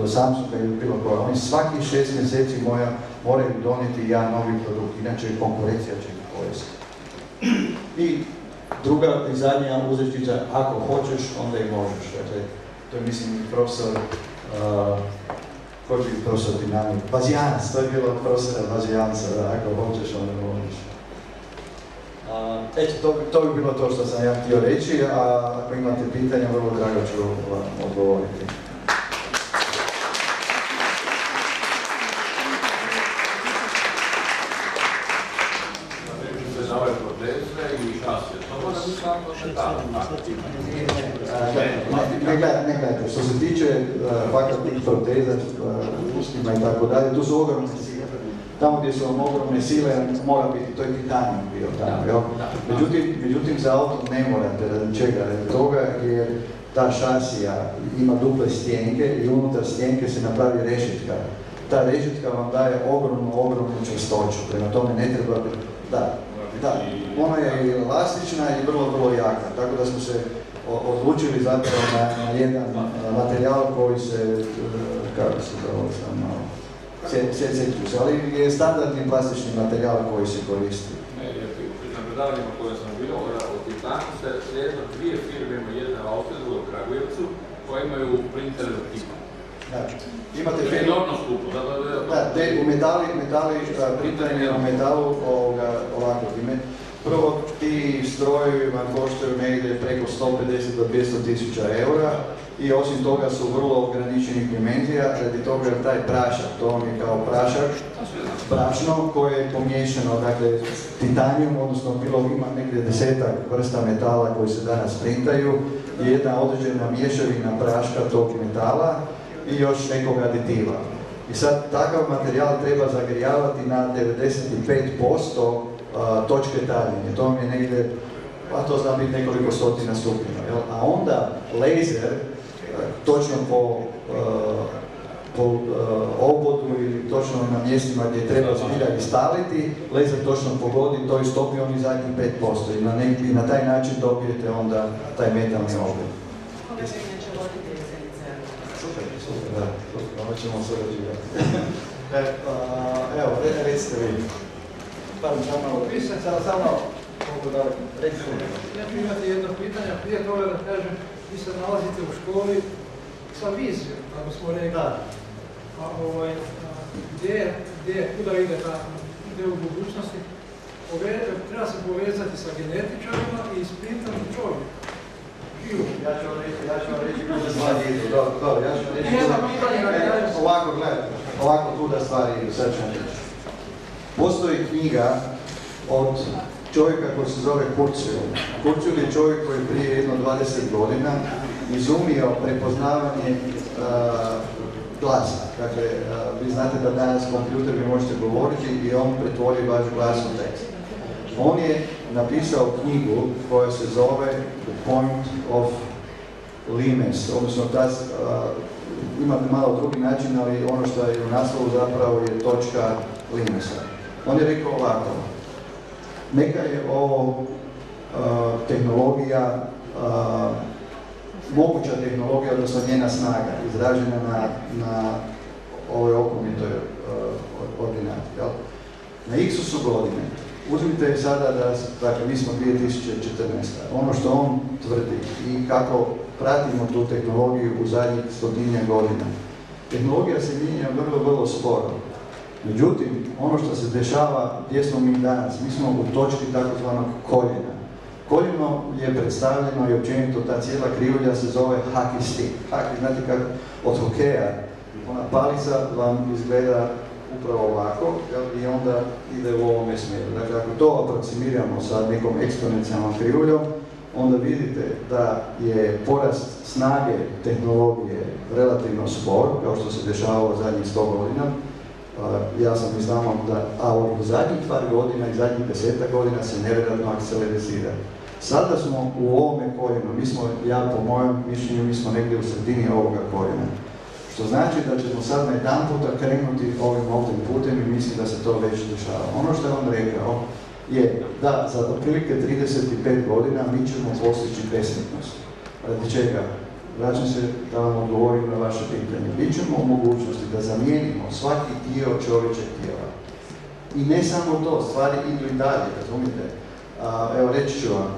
od Samsunga ili bilo koja. Oni svaki 6 mjeseci moraju donijeti jedan novi produkt, inače konkurencija će ih pojesti. I druga i zadnja uzrečica, ako hoćeš, onda i možeš. Dakle, to je, mislim, profesor, koji je profesor dinamik? Bazijanac, to je bilo od profesora Bazijanca, da, ako hoćeš, onda možeš. Eto, to bi bilo to što sam ja htio reći, a ako imate pitanja, vrlo drago ću vam odgovoriti. Ne gledajte, što se tiče fakultnih proteza, ustima i tako dalje, tu su ogromne sile. Tamo gdje su vam ogromne sile, mora biti, to je titanijum bio tamo, jel? Međutim, za auto ne morate, radi čega? Radi toga jer ta šasija ima duple stjenke i unutar stjenke se napravi rešetka. Ta rešetka vam daje ogromnu čvrstoću, prema tome ne treba biti, da, ona je elastična i vrlo jaka, tako da smo se odlučili zapravo na jedan materijal koji se, kako se zove sam, Cetus, ali je standardni plastični materijal koji se koristi. Ne, jer na predavanjima koje sam bio o Titanu se slijedno 2 firme, jedna u Austriji, druga u Kragujevcu, koje imaju printere za tipa. Imate to je enormno skupo. U metali, printeranje u metalu, ovako, prvo ti strojevi vam koštaju negdje preko 150 do 200 tisuća eura i osim toga su vrlo ograničenih dimenzija, radi toga je taj prašak, to vam je kao prašak, brašno koje je pomiješano, dakle, titanijum, odnosno bilo ima negdje 10-ak vrsta metala koji se danas printaju i jedna određena mješavina praška tog metala i još nekog aditiva. I sad takav materijal treba zagrijavati na 95% točke taljenja. To vam je negdje, pa to zna biti nekoliko stotina stupnjeva. A onda laser, točno po obodu ili točno na mjestima gdje treba zbilja istaliti, laser točno pogodi, to istopi oni zadnjih 5% i na taj način dobijete onda taj metalni obod. Super, da, ovo ćemo surađivati. Evo, recite vi. Ja ću imati jedno pitanje, prije toga da kažem, vi se nalazite u školi sa vizijom, kako smo rekli. Kuda ide u budućnosti? Treba se povezati sa genetičarima i ispitati čovjeka. Ja ću vam reći kuda stvari idu. Ja ću vam reći ovako, gledajte, ovako kuda stvari idu, sad ću vam reći. Postoji knjiga od čovjeka koji se zove Kurzweil. Kurzweil je čovjek koji je prije jedno 20 godina izumio prepoznavanje glasa. Dakle, vi znate da danas kompjuter vi možete govoriti i on pretvori vaš glas u tekst. On je napisao knjigu koja se zove The Point of Limes, odnosno ima malo drugi način, ali ono što je u naslovu zapravo je točka Limesa. On je rekao ovako, neka je ovo tehnologija, moguća tehnologija, odnosno njena snaga, izražena na ovoj okomitoj ordinati. Na X-u su godine. Uzmite sada da, dakle, mi smo 2014. Ono što on tvrdi i kako pratimo tu tehnologiju u zadnjih 100-tinjak godina. Tehnologija se mijenja vrlo sporo. Međutim, ono što se dešava, gdje smo mi danas, mi smo u točki takozvanog koljena. Koljeno je predstavljeno i općenito ta cijela krivulja se zove hockey stick. Hockey, znate kako, od hokeja, ona palica vam izgleda upravo ovako i onda ide u ovome smjeru. Dakle, ako to aproksimiramo sa nekom eksponencijalnom krivuljom, onda vidite da je porast snage tehnologije relativno spor, kao što se dešava u zadnjih 100 godina. Ja sam i znamo da, a u zadnjih par godina i zadnjih 10 godina se nevjerojatno akcelerizira. Sada smo u ovome korijenu, po mojem mišljenju, mi smo negdje u sredini ovoga korijena. Što znači da ćemo sad na jedan puta krenuti ovim putem i mislim da se to već dešava. Ono što je on rekao je da za otprilike 35 godina mi ćemo postići besmrtnost. Radi čega? Vraćam se da vam odgovorim na vaše pitanje. Mi ćemo u mogućnosti da zamijenimo svaki dio čovječeg tijela. I ne samo to, stvari idu i dalje, razumite? Evo reći ću vam,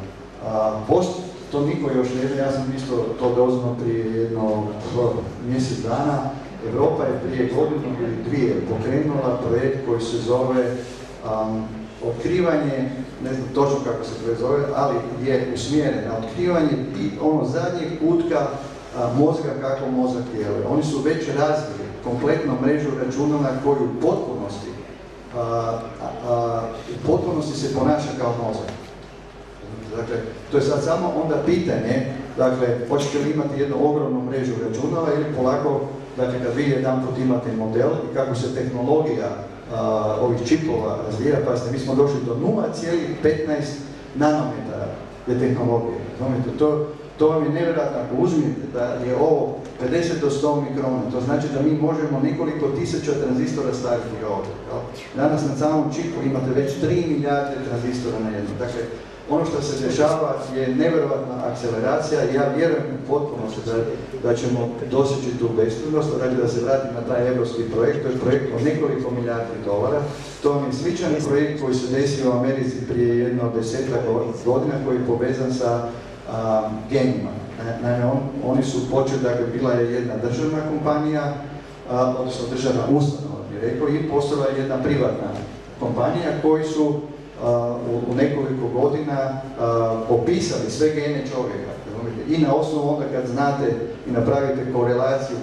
to niko još ne zna, ja sam isto to doznao prije jedno mjesec dana. Europa je prije godinu ili dvije pokrenula projekt koji se zove otkrivanje, ne znam točno kako se to zove, ali je usmjeren na otkrivanje i ono zadnjeg kutka mozga kako mozak djeluje. Oni su već razvili kompletnu mrežu računala koju u potpunosti se ponaša kao mozak. Dakle, to je sad samo onda pitanje, dakle, hoćete li imati jednu ogromnu mrežu računala ili polako, dakle, kad vi jedan put imate model i kako se tehnologija ovih čipova razvija, pazite, mi smo došli do 0,15 nanometara je tehnologija. To vam je nevjerojatno, ako uzmite da je ovo 50 do 100 mikrona, to znači da mi možemo nekoliko tisuća tranzistora staviti ovdje. Danas na samom čipu imate već 3 milijarde tranzistora na jednom. Dakle, ono što se dešava je nevjerojatna akceleracija i ja vjerujem u potpunosti da ćemo doseći tu besmrtnost, da se vratim na taj evropski projekt, to je projekt od nekoliko milijardi dolara. To vam je sličan projekt koji se desio u Americi prije jedno 10 godina koji je povezan sa genima. Naime, oni su počeli, dakle, bila je jedna državna kompanija, odnosno državna ustanova, bih rekao, i postala je jedna privatna kompanija koji su u nekoliko godina opisali sve gene čovjeka. I na osnovu onda kad znate i napravite korelaciju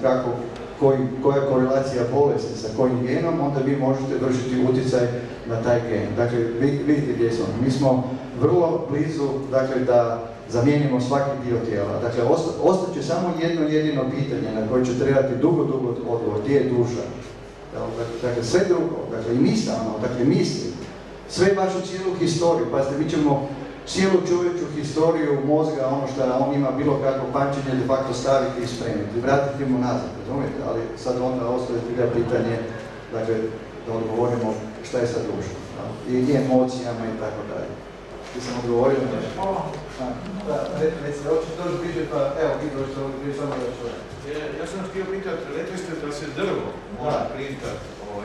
koja korelacija bolesti sa kojim genom, onda vi možete vršiti utjecaj na taj gen. Dakle, vidite gdje smo. Mi smo vrlo blizu, dakle, da zamijenimo svaki dio tijela. Dakle, ostaće samo jedno jedino pitanje na koje će trebati dugo odgovor, gdje je duša. Dakle, sve drugo, dakle, i mislimo, dakle, misli, sve vašu cijelu historiju, pazite, mi ćemo cijelu čovječu historiju mozga, ono što on ima bilo kakvo pamćenje, de facto staviti i spremiti, vratiti mu nazad, razumijete? Ali sad onda ostaje pitanje, dakle, da odgovorimo šta je sa dušom, i emocijama i tako dalje. Ti sam odgovorio na nešto? Već se hoće doći bliže, pa evo, vi dođete bliže samo da čujem. Ja sam htio pitati, rekli ste da se drvo može printati,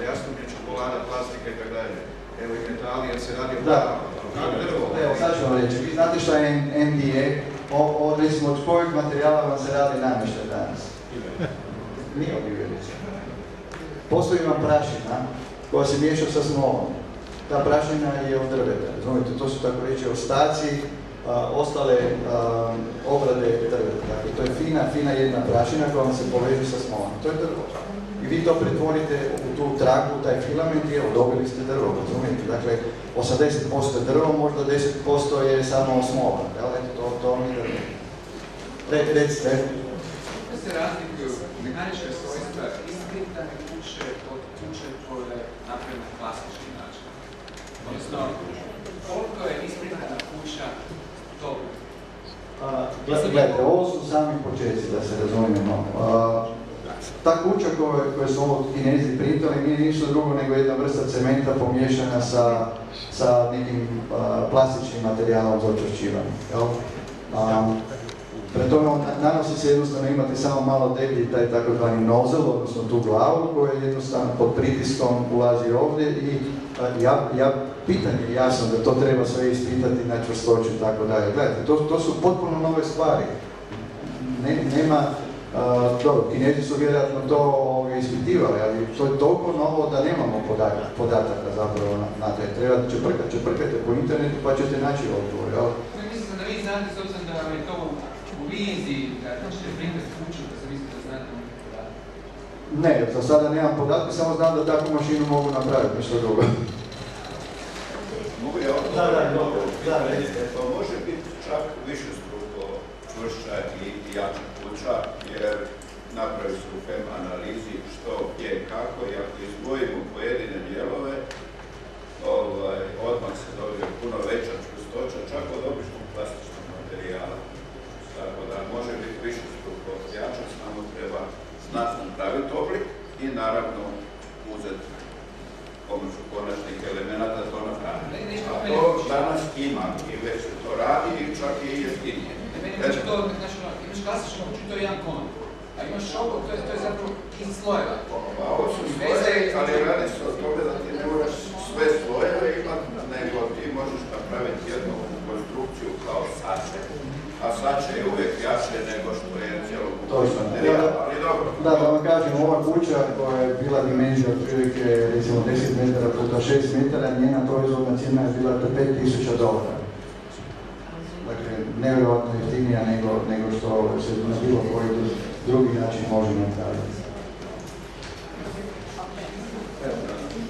jastublje, čokolada, plastika i tako dalje. Evo i metali, jer se radi o parama. Kako drvo? Evo, sad ću vam reći. Vi znate šta je NDA? Recimo, od kojeg materijala vam se radi namještaj danas? Nije od iverice. Postoji vam prašina koja se miješa sa smolom. Ta prašina je od drveta. Razumijete, to su tako reći ostaci ostale obrade drveta. Dakle, to je fina jedna prašina koja vam se poveže sa smolom. To je drvo. I vi to pretvorite u tu traku, taj filament i evo, dobili ste drvo, razumijete? Dakle, 80% je drvo, možda 10% je samo smola, jel? To vam je drvo. Recite. Kako se razlikuju mehaničke svojstva isprintane kuće od kuće koje je napravljena na klasični način? Odnosno, koliko je isprintana kuća dobro? Gledajte, ovo su sami početci, da se razumijemo. Ta kuća koju su ovo Kinezi printali nije ništa drugo nego jedna vrsta cementa pomiješana sa nekim plastičnim materijalom za učvršćivanje. Pre tome nanosi se jednostavno imati samo malo deblji taj takozvani nozel, odnosno tu glavu koja jednostavno pod pritiskom ulazi ovdje i pitanje je jasno da to treba sve ispitati na čvrstoću i tako dalje. Gledajte, to su potpuno nove stvari. Nema, dobro, Kinezi su vjerojatno to ispitivali, ali to je toliko novo da nemamo podataka zapravo na te. Treba čeprkate po internetu pa ćete naći odgovor, jel? Mislim da vi znate, s obzirom da vam je to u viziji, da ćete printati kuću, da se mislite da znate neki podatak. Ne, za sada nemam podatke, samo znam da takvu mašinu mogu napraviti, ništa drugo. Mogu ja odgovoriti? Da, to može biti čak više struko čvršća i jača kuća, jer napravi su FEM analizi što, gdje, kako, i ako izdvojimo po čistoća, čak od običnog plastičnog materijala. Tako da može biti više struko jača, samo treba znati napraviti oblik i naravno uzeti pomoću konačnih elemenata to napraviti. A to danas ima i već se to radi i čak i jeftinije. Znači, imaš klasično kuću, to je jedan kon. A imaš šobu, to je zapravo iz slojeva. Pa ovo su slojevi, ali radi se o tome da ti ne moraš sve slojeve imati, nego ti možeš napraviti jednu konstrukciju kao sače. A sače je uvijek jače nego što je cjelokupni materijal, ali dobro. Da vam kažem, ova kuća koja je bila dimenzija otprilike recimo 10 metara puta 6 metara, njena proizvodna cijena je bila do $5.000. Dakle, nevjerojatno jeftinija nego što se na bilo koji drugi način može napraviti.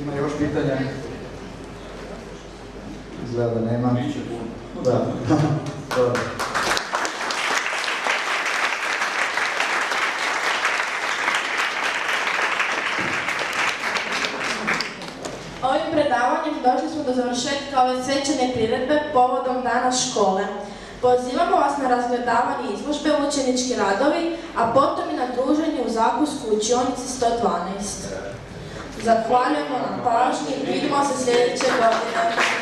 Ima još pitanja? Izgleda da nema. Da. Ovim predavanjem došli smo do završetka ove svečane priredbe povodom Dana škole. Pozivamo vas na razgledavanje izložbe Učenički radovi, a potom i na druženje u zakusku u učionici 112. Zahvaljujemo na pažnji, vidimo se sljedeće godine.